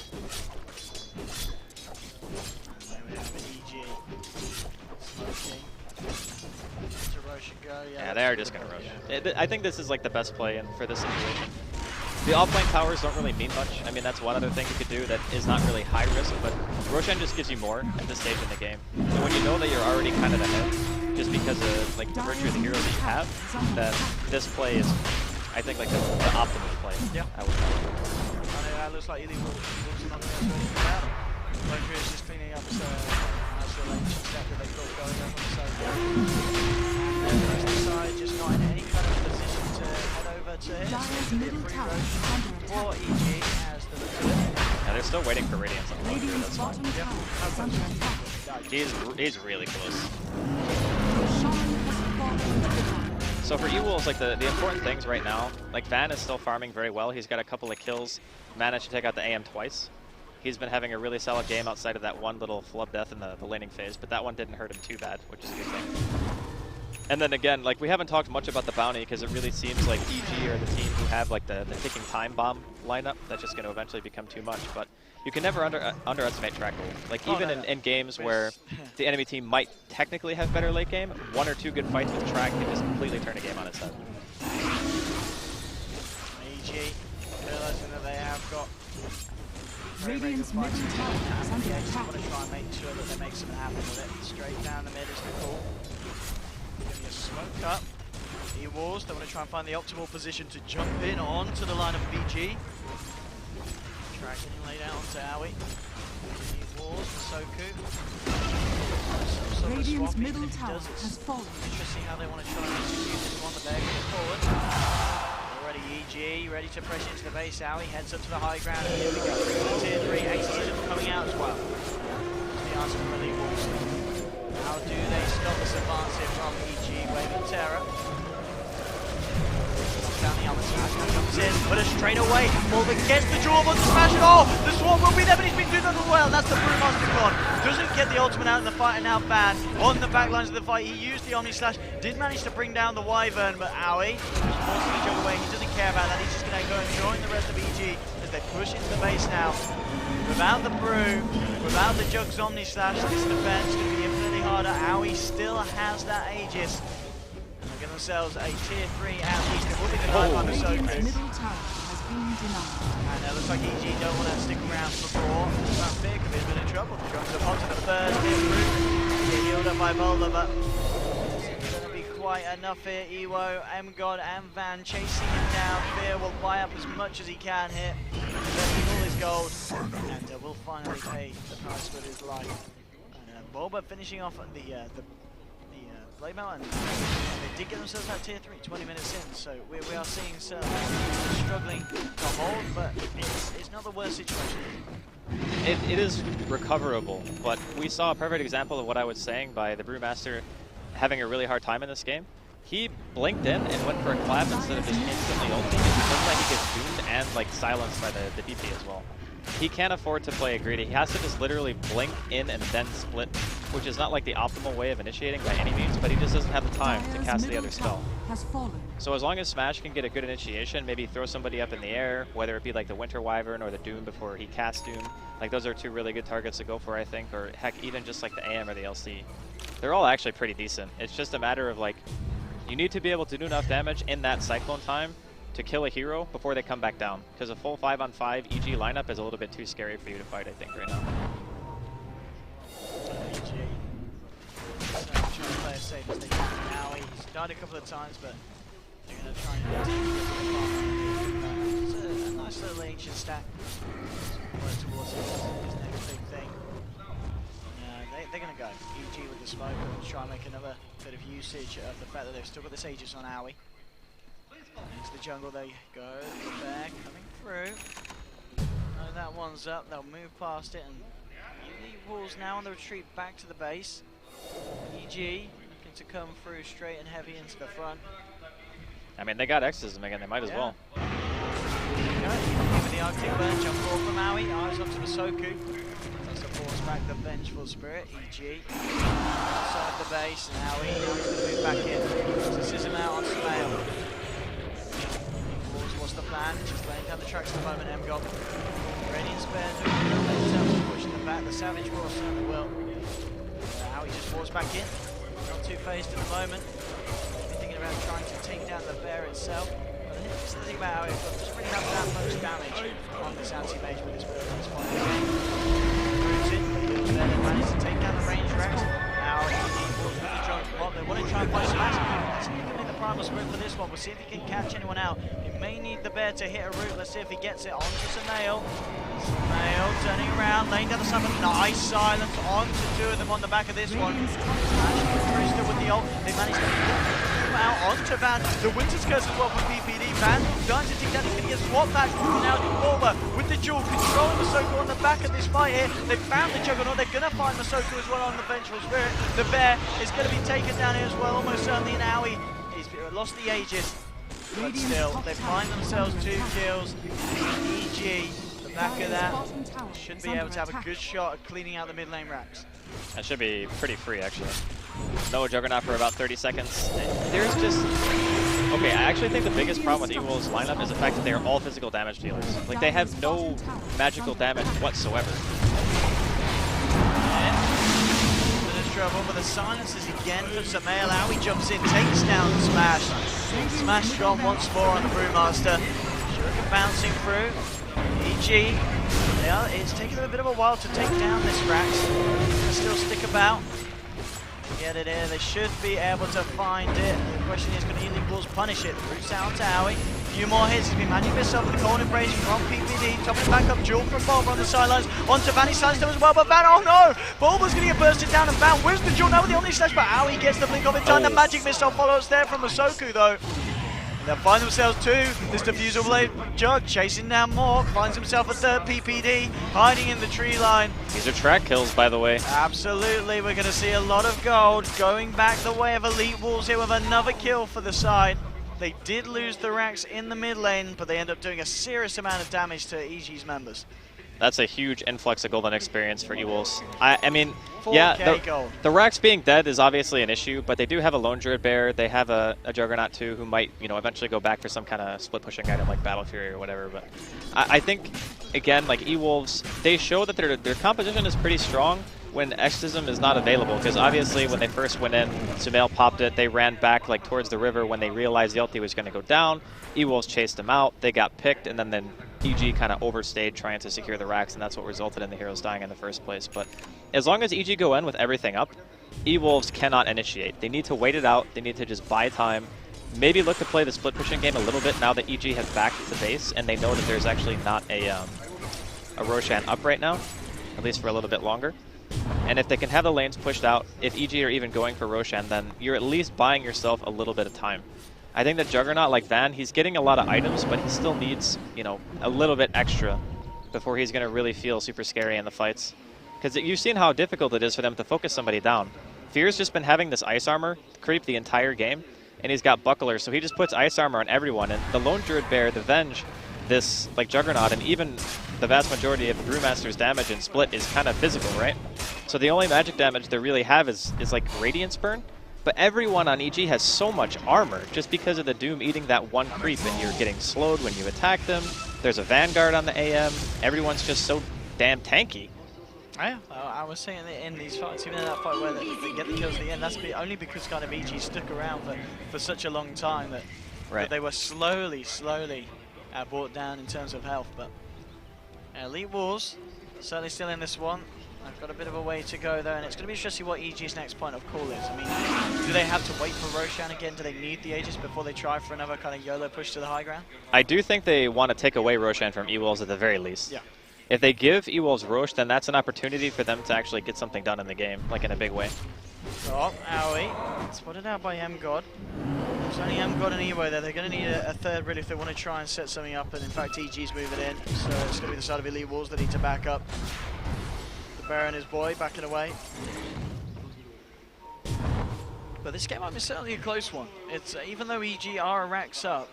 To Roche and go.
Yeah, they are just going to rush. I think this is like the best play in for this situation. The offlane towers don't really mean much. I mean, that's one other thing you could do that is not really high risk, but Roshan just gives you more at this stage in the game. So when you know that you're already kind of ahead, just because of like the virtue of the heroes that you have, that this play is, I think, like the optimal play.
Yeah.
I would know.
It looks like EWolves are not going to do that. bo3 is just cleaning up some nice little ancient stuff that they've got going on the side. And the rest of the side just not in any kind of position to head over to it.
Dire's middle tower is under
For
attack.
EG as the look of it.
Yeah, they're still waiting for Radiance on the board.
Radiant's
That's fine.
bottom tower is under attack.
He's really close.
Roshan has fallen to the tower.
So for EWolves, like the important things right now, like Van is still farming very well. He's got a couple of kills, managed to take out the AM twice. He's been having a really solid game outside of that one little flub death in the laning phase, but that one didn't hurt him too bad, which is a good thing. And then again, like we haven't talked much about the bounty because it really seems like EG are the team who have like the ticking time bomb lineup that's just going to eventually become too much. But you can never underestimate track goal. Like even in games where the enemy team might technically have better late game, 1 or 2 good fights with track can just completely turn a game on its head.
EG realizing that they have got
Radiant's middle tower is under
I just
attack.
want to try and make sure that they make something happen with it. Straight down the mid is the call. Giving a smoke up. EWolves, they want to try and find the optimal position to jump in onto the line of BG. Tracking him laid out onto Aoi. EWolves for Soku.
Radiant's middle tower has fallen.
Interesting how they want to try and execute this one, but they're going forward. Already EG, ready to press into the base. Aoi heads up to the high ground, and here we go. Tier 3 aces coming out as well. The answer from the EWolves. How do they stop this advance here from EG? Wave of Terror. Down the other side, comes in, but straight away, Morgan gets the draw, but the smash it all! The swarm will be there, but he's been doing that as well, and that's the Brewmaster gone. Doesn't get the ultimate out in the fight, and now Van on the back lines of the fight. He used the Omni Slash, did manage to bring down the Wyvern, but Aoi forcing the jug away. He doesn't care about that, he's just going to go and join the rest of EG as they push into the base now. Without the Brew, without the Jug's Omni Slash, this defense is going to be infinitely harder. Aoi still has that Aegis. Give themselves a tier 3 at least. It will be the night on the
Radiant's
Soku.
middle tower has been denied.
And it looks like EG don't want to stick around for more. That Fear could be in bit of trouble. Drops up onto the first tier through. Get healed up by Boulder, but it's going to be quite enough here. Ewo, M-God and Van chasing him down. Fear will buy up as much as he can here. Investing all his gold. And will finally pay the price with his life. And Boulder finishing off the Blade Mail, and they did get themselves that tier 3 20 minutes in, so we are seeing some struggling to hold, but it's not the worst situation.
It is recoverable, but we saw a perfect example of what I was saying by the Brewmaster having a really hard time in this game. He blinked in and went for a clap instead of just instantly ulting. It looks like he gets doomed and like silenced by the DP as well. He can't afford to play a greedy. He has to just literally blink in and then split, which is not like the optimal way of initiating by any means, but he just doesn't have the time to cast the other spell.
Has fallen.
So as long as Smash can get a good initiation, maybe throw somebody up in the air, whether it be like the Winter Wyvern or the Doom before he casts Doom, like those are 2 really good targets to go for, I think, or heck, even just like the AM or the LC. They're all actually pretty decent. It's just a matter of like, you need to be able to do enough damage in that Cyclone time to kill a hero before they come back down, because a full 5-on-5 EG lineup is a little bit too scary for you to fight, I think, right now.
EG trying to play as safe as they can now. He's died a couple of times, but they're going to try and get to it's a nice little ancient stack. Work towards his next big thing. They're going to go. EG with the smoke and try and make another bit of usage of the fact that they've still got this Aegis on Aoi. Into the jungle they go, the bear coming through. That one's up, they'll move past it, and EWolves now on the retreat back to the base. EG looking to come through straight and heavy into the front.
I mean, they got Exorcism again, they might as well.
With the Arctic Burn, jump ball from Aoi, eyes onto the Soku. That's to force back the Vengeful Spirit, EG. Outside the base, and Aoi now he's going to move back in. Exorcism out on Smale. What's the plan? Just laying down the tracks at the moment, M-God. Ready and spare, pushing them back. The Savage Roar certainly will. Now he just falls back in. Not too phased at the moment. Thinking about trying to take down the bear itself. But That's the thing about it, just bringing up that most damage on this anti-mage with this build at this point in the game. Moves in, deals there, they manage to take down the range Rex. Now, with the drone pop, they want to try and find Smash. That's going to be the primal spirit for this one. We'll see if he can catch anyone out. He may need the bear to hit a root. Let's see if he gets it onto Samael. Samael turning around, laying down the summer. Nice silence onto two of them on the back of this one. Smash still with the ult. They managed to out onto Van. The Winter's Curse as well from PPD. Van going to take that. He's going to get swapped back. Now Forward with the duel, controlling Masoku on the back of this fight here. They found the Juggernaut. They're going to find Masoku as well on the Vengeful Spirit. The bear is going to be taken down here as well. Almost certainly an Owie. He's lost the Aegis. But still, they find themselves 2 kills. EG, the back of that, should be able to have a good shot at cleaning out the mid lane racks.
That should be pretty free, actually. No Juggernaut for about 30 seconds. There's just... Okay, I actually think the biggest problem with EWolves' lineup is the fact that they are all physical damage dealers. Like, they have no magical damage whatsoever.
Trouble, but the silences again from Samael. How he jumps in, takes down the Smash. Smash gone once more on the Brewmaster. Shuriken bouncing through. EG. Yeah, it's taken them a bit of a while to take down this Rax. They'll still stick about. Get it in. They should be able to find it. The question is, can EWolves punish it? Roots out to Owie. A few more hits. He's been managing himself with the cold embrace from PPD. Topping it back up. Jewel from Bulba on the sidelines. Onto Van. He silenced him as well, but Van, oh no! Bulba's going to get bursted down, and Van wins the Jewel now with the Omni Slash, but Owie gets the blink of it done. The magic missile follows there from Masoku though. They'll find themselves 2. This Diffusal Blade Jug chasing down more. Finds himself a 3rd PPD. Hiding in the tree line.
These are track kills, by the way.
Absolutely. We're going to see a lot of gold going back the way of EWolves here with another kill for the side. They did lose the Rax in the mid lane, but they end up doing a serious amount of damage to EG's members.
That's a huge influx of golden experience for EWolves. I mean,
4K
yeah,
gold.
the Rax being dead is obviously an issue, but they do have a Lone Druid Bear. They have a Juggernaut too, who might, you know, eventually go back for some kind of split pushing item like Battle Fury or whatever. But I think, again, like EWolves, they show that their composition is pretty strong when Exorcism is not available, because obviously when they first went in, Sumail popped it, they ran back like towards the river when they realized the ulti was going to go down. EWolves chased them out, they got picked, and then EG kind of overstayed trying to secure the racks, and that's what resulted in the heroes dying in the first place. But as long as EG go in with everything up, EWolves cannot initiate. They need to wait it out, they need to just buy time, maybe look to play the split pushing game a little bit now that EG has backed the base, and they know that there's actually not a Roshan up right now, at least for a little bit longer. And if they can have the lanes pushed out, if EG are even going for Roshan, then you're at least buying yourself a little bit of time. I think that Juggernaut, like Van, he's getting a lot of items, but he still needs, you know, a little bit extra before he's going to really feel super scary in the fights. Because you've seen how difficult it is for them to focus somebody down. Fear's just been having this ice armor creep the entire game, and he's got bucklers, so he just puts ice armor on everyone. And the Lone Druid Bear, the Venge, this like Juggernaut, and even the vast majority of Brewmaster's damage in Split is kind of physical, right? So the only magic damage they really have is like Radiance Burn. But everyone on EG has so much armor just because of the Doom eating that one creep, and you're getting slowed when you attack them. There's a Vanguard on the AM. Everyone's just so damn tanky.
Yeah, I was saying that in these fights, even in that fight where they get the kills at the end, that's only because kind of EG stuck around for such a long time that they were slowly brought down in terms of health. But EWolves certainly still in this one. I've got a bit of a way to go there, and it's going to be interesting what EG's next point of call is. I mean, do they have to wait for Roshan again? Do they need the Aegis before they try for another kind of YOLO push to the high ground?
I do think they want to take away Roshan from EWolves at the very least.
Yeah.
If they give EWolves Rosh, then that's an opportunity for them to actually get something done in the game, like in a big way.
Oh, Owie. Spotted out by M-God. There's only M-God and Evo there. They're going to need a third really if they want to try and set something up, and in fact EG's moving in, so it's going to be the side of EWolves that need to back up. Baron, his boy, backing away. But this game might be certainly a close one. It's even though EG are racks up,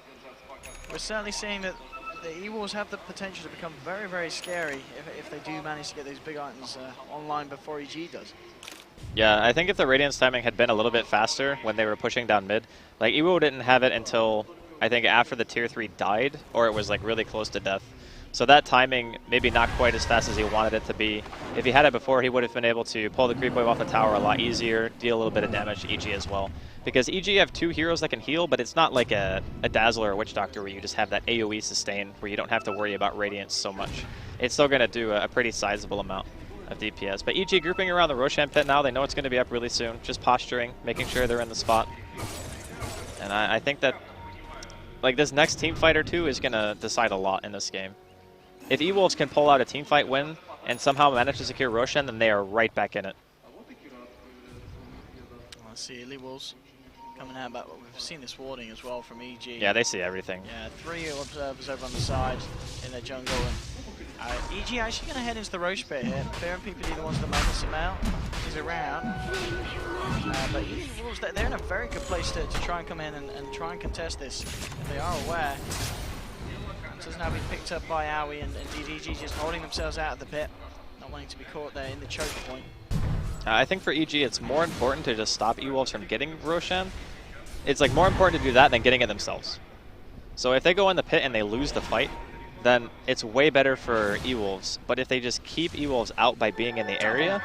we're certainly seeing that the EWolves have the potential to become very, very scary if they do manage to get these big items online before EG does.
Yeah, I think if the Radiance timing had been a little bit faster when they were pushing down mid, like EWolves didn't have it until I think after the tier 3 died, or it was like really close to death. So that timing, maybe not quite as fast as he wanted it to be. If he had it before, he would have been able to pull the creep wave off the tower a lot easier, deal a little bit of damage to EG as well. Because EG have 2 heroes that can heal, but it's not like a Dazzler or Witch Doctor where you just have that AoE sustain where you don't have to worry about Radiance so much. It's still going to do a pretty sizable amount of DPS. But EG grouping around the Roshan pit now, they know it's going to be up really soon. Just posturing, making sure they're in the spot. And I think that like this next team fight or two is going to decide a lot in this game. If EWolves can pull out a team fight win and somehow manage to secure Roshan, then they are right back in it.
Let's see, EWolves coming out, but we've seen this warding as well from EG.
Yeah, they see everything.
Yeah, 3 observers over on the side in their jungle. And EG actually going to head into the Roche pit here. Fair and PPD the ones that make us out. He's around. But EWolves, they're in a very good place to try and come in and try and contest this. If they are aware. So it's now been picked up by Aoi and DDG just holding themselves out of the pit. Not wanting to be caught there in the choke point.
I think for EG, it's more important to just stop EWolves from getting Roshan. It's like more important to do that than getting it themselves. So if they go in the pit and they lose the fight, then it's way better for EWolves. But if they just keep EWolves out by being in the area,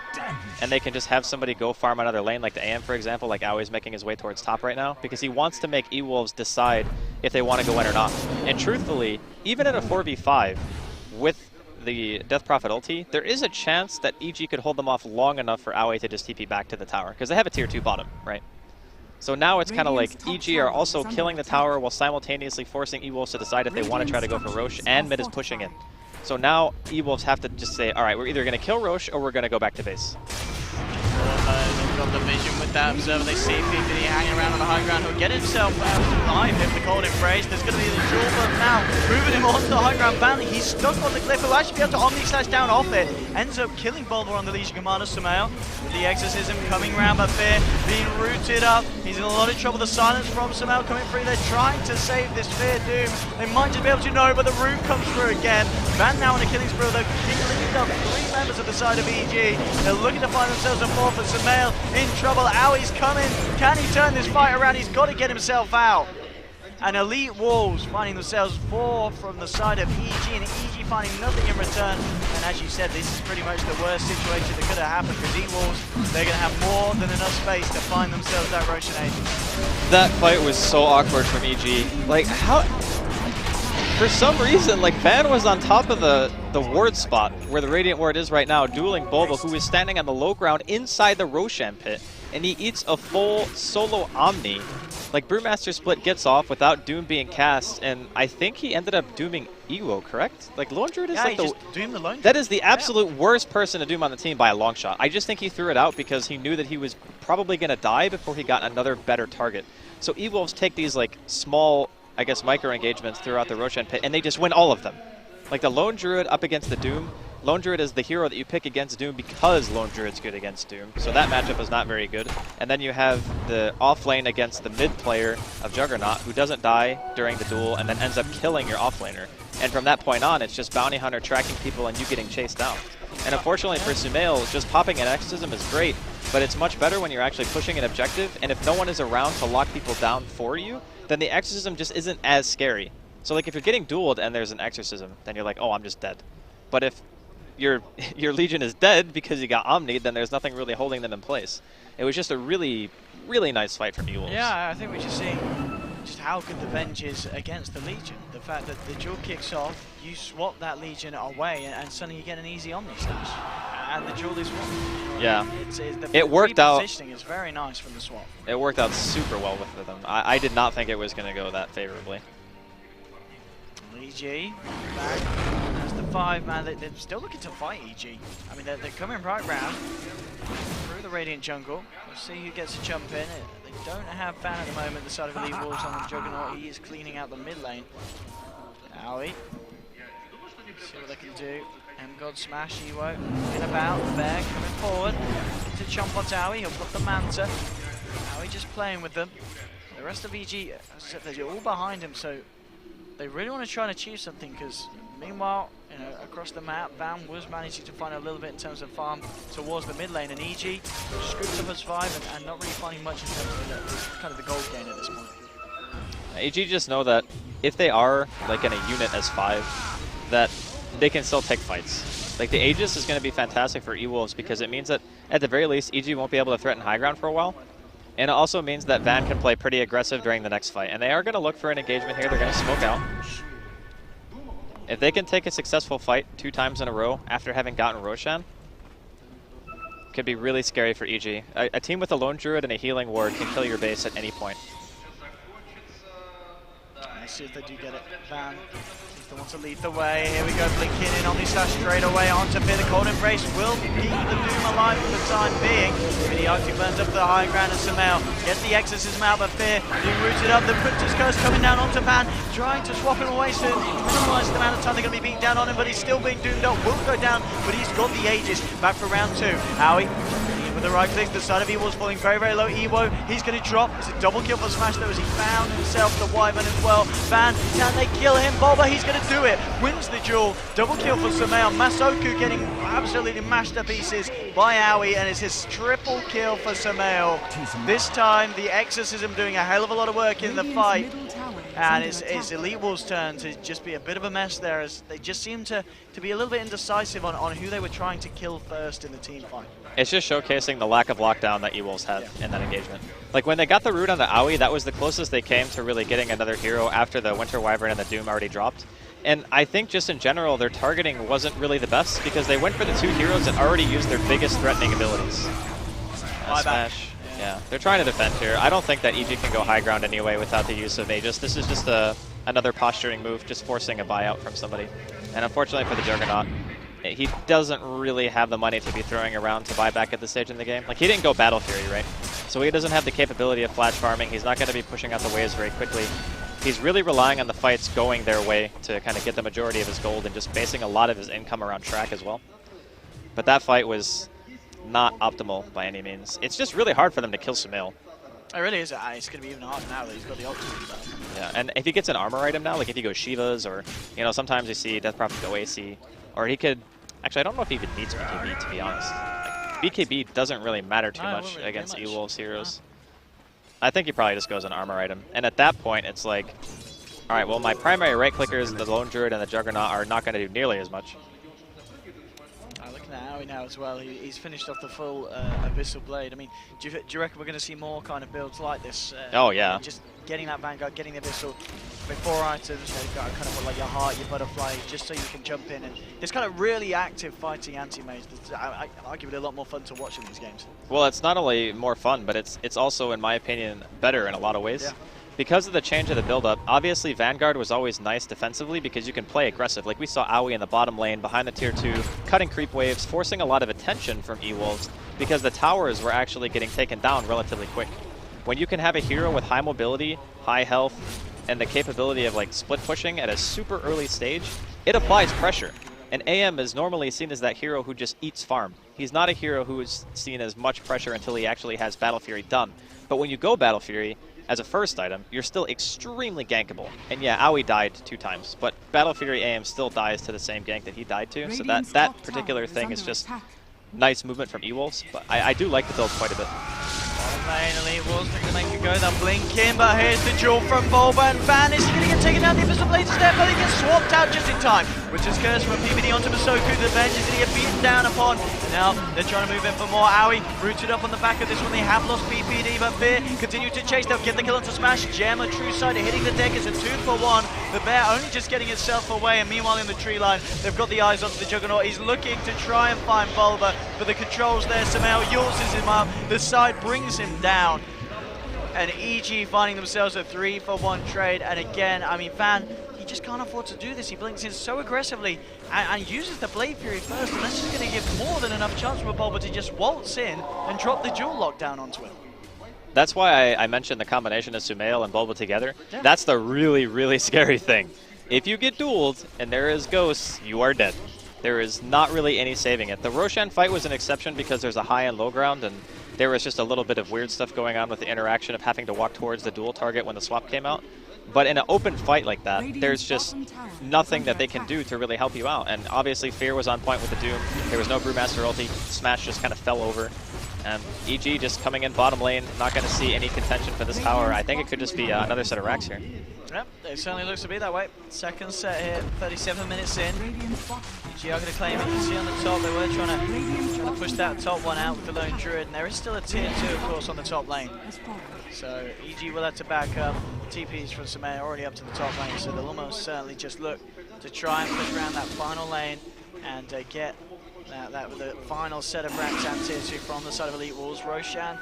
and they can just have somebody go farm another lane, like the AM, for example, like Aoi's making his way towards top right now, because he wants to make EWolves decide if they want to go in or not. And truthfully, even in a 4v5 with the Death Prophet ulti, there is a chance that EG could hold them off long enough for Aoi to just TP back to the tower, because they have a tier 2 bottom, right? So now it's kind of like EG are also killing the tower while simultaneously forcing EWolves to decide if they want to try to go for Roche, and mid is pushing in. So now EWolves have to just say, alright, we're either going to kill Roche or we're going to go back to base.
They've got the vision with that observer. They see PPD hanging around on the high ground. He'll get himself alive if the cold embrace. There's going to be the duel, but now moving him onto the high ground. Banley, he's stuck on the cliff. He'll actually be able to omni-slash down off it. Ends up killing Bulbar on the Legion Commander Sumail. With the Exorcism coming round, but Fear being rooted up. He's in a lot of trouble. The silence from Sumail coming through. They're trying to save this Fear Doom. They might just be able to know, but the root comes through again. Van now on a killing spree. They're killing up 3 members of the side of EG. They're looking to find themselves a 4th, but Sumail in trouble. Aoi's coming. Can he turn this fight around? He's got to get himself out. And EWolves finding themselves 4 from the side of EG, and EG finding nothing in return. And as you said, this is pretty much the worst situation that could have happened, because EWolves, they're going to have more than enough space to find themselves that Roshan agent.
That fight was so awkward from EG. Like, how... For some reason, like, Van was on top of the ward spot, where the Radiant Ward is right now, dueling Bulba, who is standing on the low ground inside the Roshan pit, and he eats a full solo Omni. Like, Brewmaster Split gets off without Doom being cast, and I think he ended up dooming Ewo, correct? Like, Lone Druid is like
he just doomed the Lone Druid.
That is the absolute worst person to doom on the team by a long shot. I just think he threw it out because he knew that he was probably going to die before he got another better target. So EWolves take these, like, small, I guess, micro engagements throughout the Roshan pit, and they just win all of them. Like the Lone Druid up against the Doom. Lone Druid is the hero that you pick against Doom because Lone Druid's good against Doom. So that matchup is not very good. And then you have the off lane against the mid player of Juggernaut, who doesn't die during the duel and then ends up killing your off laner. And from that point on, it's just Bounty Hunter tracking people and you getting chased down. And unfortunately for Sumail, just popping an Exorcism is great, but it's much better when you're actually pushing an objective, and if no one is around to lock people down for you, then the Exorcism just isn't as scary. So like if you're getting dueled and there's an Exorcism, then you're like, oh, I'm just dead. But if your Legion is dead because you got Omni'd, then there's nothing really holding them in place. It was just a really, really nice fight from EWolves.
Yeah, I think we're just seeing just how good the Venge is against the Legion. The fact that the duel kicks off, you swap that Legion away, and suddenly you get an easy Omni slash. And the duel is won.
Yeah.
The
it worked out.
Repositioning is very nice from the swap.
It worked out super well with them. I did not think it was going to go that favorably.
EG back as the 5-man. They're still looking to fight EG. I mean, they're coming right round through the Radiant jungle. We'll see who gets to jump in. They don't have Fan at the moment. The side of EWolves on the Juggernaut. He is cleaning out the mid lane. Aoi. See what they can do. God smash, Ewo in about, Bear coming forward to chomp on Aoi, he'll put the Manta. Aoi just playing with them. The rest of EG, as I said, they're all behind him, so they really want to try and achieve something, because meanwhile, you know, across the map, Van was managing to find a little bit in terms of farm towards the mid lane, and EG scoops up as 5 and not really finding much in terms of kind of the gold gain at this point.
EG just know that if they are like in a unit as 5, that they can still take fights. Like, the Aegis is going to be fantastic for EWolves because it means that, at the very least, EG won't be able to threaten high ground for a while. And it also means that Van can play pretty aggressive during the next fight. And they are going to look for an engagement here. They're going to smoke out. If they can take a successful fight 2 times in a row after having gotten Roshan, could be really scary for EG. A team with a Lone Druid and a Healing Ward can kill your base at any point.
Let's see if they do get it. Van, they want to lead the way. Here we go, blinking in Omnislash straight away onto Fear. The Cold Embrace will keep the Doom alive for the time being. But he actually burns up the high ground, and Sumail gets the Exorcism out, but Fear being rooted up. The Prince's Curse coming down onto Van, trying to swap him away to minimize the amount of time they're going to be beaten down on him, but he's still being doomed up. Will go down, but he's got the Aegis back for round 2. Howie with the right click, the side of EWolves falling very, very low. Ewo, he's going to drop. It's a double kill for Smash though, as he found himself the Wyvern as well. Van, can they kill him? Bulba, he's going to do it. Wins the duel. Double kill for Sumail. Masoku getting absolutely mashed to pieces by Aoi, and it's his triple kill for Sumail. This time, the Exorcism doing a hell of a lot of work in the fight. And it's EWolves' turn to just be a bit of a mess there, as they just seem to be a little bit indecisive on who they were trying to kill first in the team fight.
It's just showcasing the lack of lockdown that EWolves had in that engagement. Like, when they got the root on the Aoi, that was the closest they came to really getting another hero after the Winter Wyvern and the Doom already dropped. And I think just in general, their targeting wasn't really the best because they went for the 2 heroes and already used their biggest threatening abilities. Smash. Yeah, they're trying to defend here. I don't think that EG can go high ground anyway without the use of Aegis. This is just another posturing move, just forcing a buyout from somebody. And unfortunately for the Juggernaut, he doesn't really have the money to be throwing around to buy back at this stage in the game. Like, he didn't go Battle Fury, right? So he doesn't have the capability of flash farming. He's not going to be pushing out the waves very quickly. He's really relying on the fights going their way to kind of get the majority of his gold and just basing a lot of his income around track as well. But that fight was not optimal by any means. It's just really hard for them to kill Sumail.
It really is. It's going to be even harder now that he's got the ultimate.
Yeah, and if he gets an armor item now, like if he goes Shivas, or, you know, sometimes you see Death Prophet go AC, or he could... Actually, I don't know if he even needs BKB, to be honest. Like, BKB doesn't really matter too much against EWolves heroes. I think he probably just goes an armor item. And at that point, it's like, all right, well, my primary right clickers, the Lone Druid and the Juggernaut, are not going to do nearly as much.
Looking at Aoi now as well, he's finished off the full Abyssal Blade. I mean, do you reckon we're going to see more kind of builds like this?
Oh, yeah.
Just getting that Vanguard, getting the Abyssal, before items, you've got to kind of put like your Heart, your Butterfly, just so you can jump in. And it's kind of really active fighting anti-mage. Arguably a lot more fun to watch in these games.
Well, it's not only more fun, but it's also, in my opinion, better in a lot of ways. Yeah. Because of the change of the build-up, obviously Vanguard was always nice defensively because you can play aggressive. Like we saw Aoi in the bottom lane, behind the tier 2, cutting creep waves, forcing a lot of attention from EWolves because the towers were actually getting taken down relatively quick. When you can have a hero with high mobility, high health, and the capability of like split pushing at a super early stage, it applies pressure. And AM is normally seen as that hero who just eats farm. He's not a hero who is seen as much pressure until he actually has Battle Fury done. But when you go Battle Fury, as a first item, you're still extremely gankable. And yeah, Aoi died 2 times, but Battle Fury AM still dies to the same gank that he died to, so that particular thing is just nice movement from EWolves, but I do like the build quite a bit.
EWolves are going to make it go, they'll blink in, but here's the duel from Bulba, and Van is going to get taken down the Abyssal Blade step, but he gets swapped out just in time. Which is Curse from PBD onto Masoku, the Venge is going to get beaten down upon. And now they're trying to move in for more. Aoi rooted up on the back of this one, they have lost PPD, but Fear continue to chase, they'll get the kill onto Smash. Gem, a true side, hitting the deck, it's a 2-for-1. The Bear only just getting itself away, and meanwhile in the tree line, they've got the eyes onto the Juggernaut. He's looking to try and find Bulba, but the controls there somehow uses him up. The side brings him down. And EG finding themselves a 3-for-1 trade, and again, I mean, Van, he just can't afford to do this. He blinks in so aggressively and uses the Blade Fury first, and that's just going to give more than enough chance for Bulba to just waltz in and drop the dual lockdown onto him.
That's why I mentioned the combination of Sumail and Bulba together. Yeah. That's the really, really scary thing. If you get dueled and there is ghosts, you are dead. There is not really any saving it. The Roshan fight was an exception because there's a high and low ground, and there was just a little bit of weird stuff going on with the interaction of having to walk towards the dual target when the swap came out. But in an open fight like that, there's just nothing that they can do to really help you out. And obviously Fear was on point with the Doom. There was no Brewmaster ulti. Smash just kind of fell over. And EG just coming in bottom lane, not going to see any contention for this tower. I think it could just be another set of racks here.
Yep, it certainly looks to be that way. Second set here, 37 minutes in. EG are going to claim it. You can see on the top they were trying to push that top one out with the lone druid, and there is still a tier 2, of course, on the top lane. So EG will have to back up. TPs from Samaya already up to the top lane, so they'll almost certainly just look to try and push around that final lane and get that with the final set of racks and tier 2 from the side of EWolves. Roshan,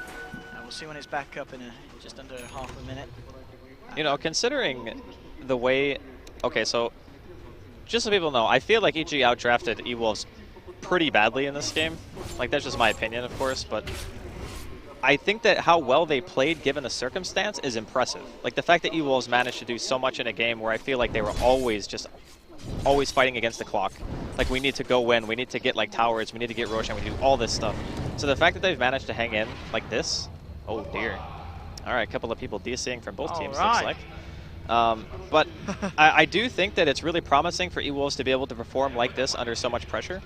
we'll see when it's back up in just under half a minute.
You know, considering the way, okay, so just so people know, I feel like EG outdrafted EWolves pretty badly in this game. Like, that's just my opinion, of course, but I think that how well they played given the circumstance is impressive. Like, the fact that EWolves managed to do so much in a game where I feel like they were always fighting against the clock. Like, we need to go win, we need to get like towers, we need to get Roshan, we need to do all this stuff. So the fact that they've managed to hang in like this, oh dear. All right, a couple of people DCing from both teams, looks like. But I do think that it's really promising for EWolves to be able to perform like this under so much pressure.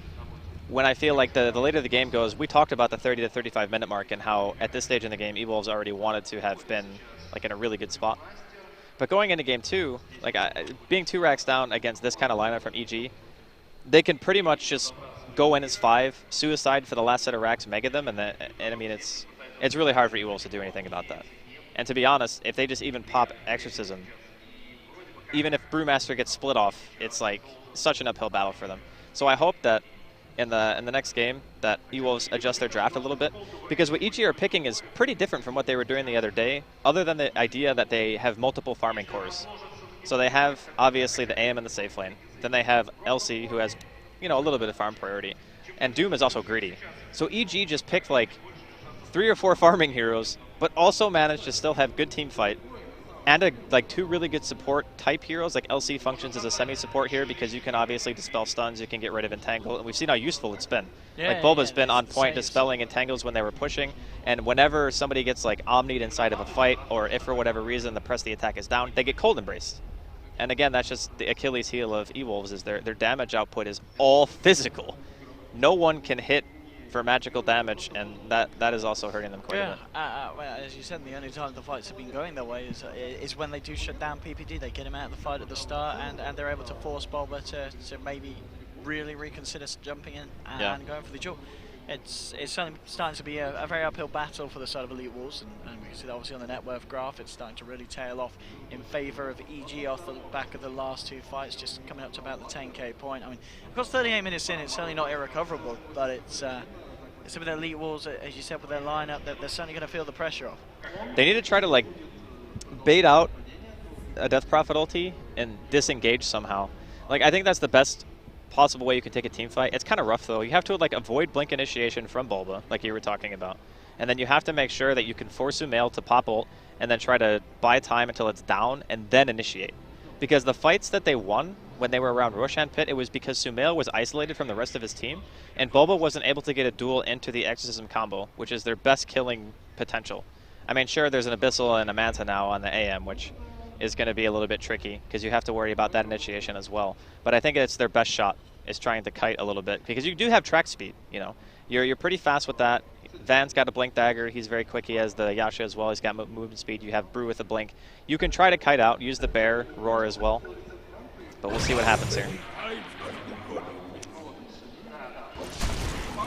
When I feel like the later the game goes, we talked about the 30 to 35 minute mark and how at this stage in the game, EWolves already wanted to have been like in a really good spot. But going into game 2, like being 2 racks down against this kind of lineup from EG, they can pretty much just go in as 5, suicide for the last set of racks, mega them, and I mean it's really hard for EWolves to do anything about that. And to be honest, if they just even pop Exorcism, even if Brewmaster gets split off, it's like such an uphill battle for them. So I hope that in the next game that EWolves adjust their draft a little bit, because what EG are picking is pretty different from what they were doing the other day, other than the idea that they have multiple farming cores. So they have obviously the AM and the safe lane. Then they have LC, who has, you know, a little bit of farm priority, and Doom is also greedy. So EG just picked like 3 or 4 farming heroes, but also managed to still have good team fight, and like 2 really good support type heroes. Like LC functions as a semi-support here because you can obviously dispel stuns, you can get rid of entangle, and we've seen how useful it's been.
Yeah,
like Bulba's been on point dispelling entangles when they were pushing, and whenever somebody gets like omnied inside of a fight, or if for whatever reason the press of the attack is down, they get cold embraced. And again, that's just the Achilles heel of EWolves, is their damage output is all physical. No one can hit for magical damage, and that is also hurting them quite a bit.
Well, as you said, the only time the fights have been going their way is when they do shut down PPD. They get him out of the fight at the start, and they're able to force Bulba to maybe really reconsider jumping in and going for the duel. It's certainly starting to be a very uphill battle for the side of EWolves, and we can see that obviously on the net worth graph. It's starting to really tail off in favour of EG off the back of the last 2 fights, just coming up to about the 10k point. I mean, of course, 38 minutes in, it's certainly not irrecoverable, but it's some of the EWolves, as you said, with their lineup, that they're certainly going to feel the pressure of.
They need to try to like bait out a Death Prophet ulti and disengage somehow. Like, I think that's the best possible way you can take a team fight. It's kind of rough though. You have to like avoid blink initiation from Bulba, like you were talking about, and then you have to make sure that you can force Sumail to pop ult and then try to buy time until it's down and then initiate. Because the fights that they won when they were around Roshan Pit, it was because Sumail was isolated from the rest of his team, and Bulba wasn't able to get a duel into the Exorcism combo, which is their best killing potential. I mean, sure, there's an Abyssal and a Manta now on the AM, which is going to be a little bit tricky, because you have to worry about that initiation as well. But I think it's their best shot, is trying to kite a little bit, because you do have track speed, you know. You're pretty fast with that. Van's got a blink dagger, he's very quick, he has the Yasha as well, he's got movement speed, you have Brew with a blink. You can try to kite out, use the bear, roar as well, but we'll see what happens here.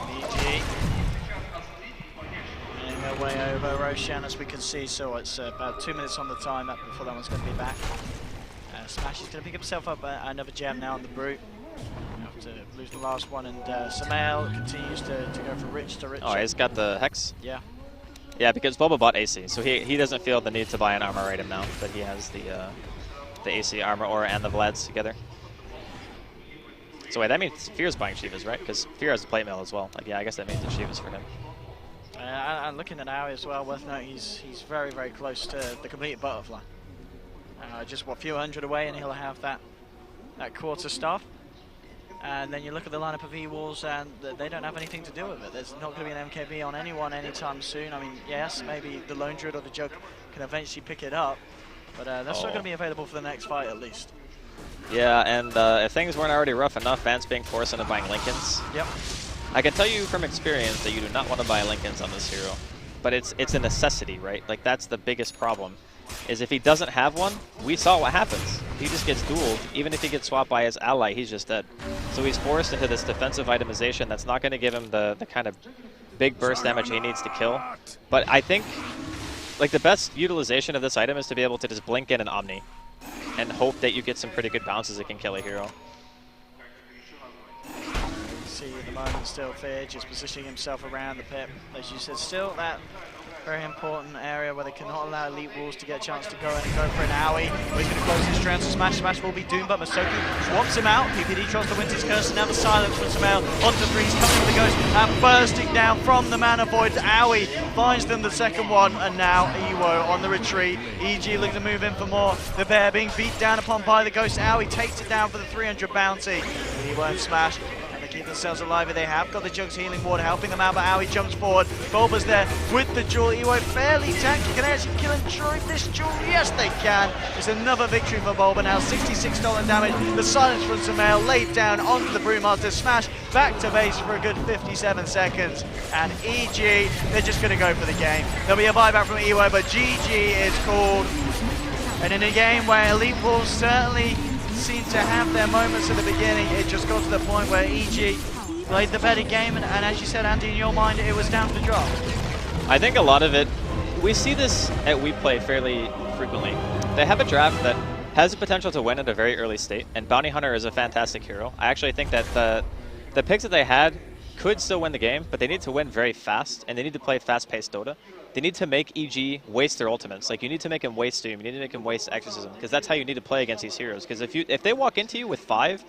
EG getting their way over Roshan, as we can see, so it's about 2 minutes on the time up before that one's going to be back. Smash is going to pick himself up another gem now on the Brute. To lose the last one, and Sumail continues to go for rich to rich.
Oh, he's got the Hex?
Yeah.
Yeah, because Bulba bought AC, so he doesn't feel the need to buy an armor item now, but he has the AC armor aura and the Vlads together. So wait, that means Fear's buying Shivas, right? Because Fear has a plate mail as well. Like, yeah, I guess that means the Shivas for him.
And looking at Aoi as well, worth noting, he's very, very close to the completed butterfly. Just what, a few hundred away, and he'll have that quarter staff. And then you look at the lineup of EWolves, and they don't have anything to do with it. There's not going to be an MKB on anyone anytime soon. I mean, yes, maybe the Lone Druid or the Jug can eventually pick it up, but that's not going to be available for the next fight at least.
Yeah, and if things weren't already rough enough, Vance being forced into buying Lincolns.
Yep.
I can tell you from experience that you do not want to buy Lincolns on this hero. But it's a necessity, right? Like, that's the biggest problem. Is if he doesn't have one, we saw what happens. He just gets dueled. Even if he gets swapped by his ally, he's just dead. So he's forced into this defensive itemization that's not going to give him the kind of big burst damage he needs to kill. But I think, like, the best utilization of this item is to be able to just blink in an Omni and hope that you get some pretty good bounces that can kill a hero.
See at the moment still Fear just positioning himself around the pit. As you said, still that very important area where they cannot allow EWolves to get a chance to go in and go for an owie. But he's going to close his strand, so Smash will be doomed, but Masoki swaps him out. PPD tries the Winter's Curse, and now the silence from Samel onto 3's coming with the Ghost and bursting down from the Mana Void. Owie finds them the second one, and now Ewo on the retreat. EG looking to move in for more. The Bear being beat down upon by the Ghost. Owie takes it down for the 300 bounty. He won't Smash. Keep themselves alive. They have got the Jug's healing ward helping them out, but Owie jumps forward. Bulba's there with the Jewel. Ewo fairly tanky. Can they actually kill and drive this Jewel? Yes, they can. It's another victory for Bulba now. $66 damage. The silence from Samael laid down onto the Brewmaster. Smash back to base for a good 57 seconds. And EG, they're just going to go for the game. There'll be a buyback from Ewo, but GG is called. And in a game where EWolves certainly seem to have their moments at the beginning, it just got to the point where EG played the better game, and as you said, Andy, in your mind, it was down to the draft.
I think a lot of it, we see this at WePlay fairly frequently. They have a draft that has the potential to win at a very early state, and Bounty Hunter is a fantastic hero. I actually think that the picks that they had could still win the game, but they need to win very fast, and they need to play fast-paced Dota. They need to make EG waste their ultimates. Like, you need to make him waste Doom, you need to make him waste Exorcism, because that's how you need to play against these heroes. Because if they walk into you with 5,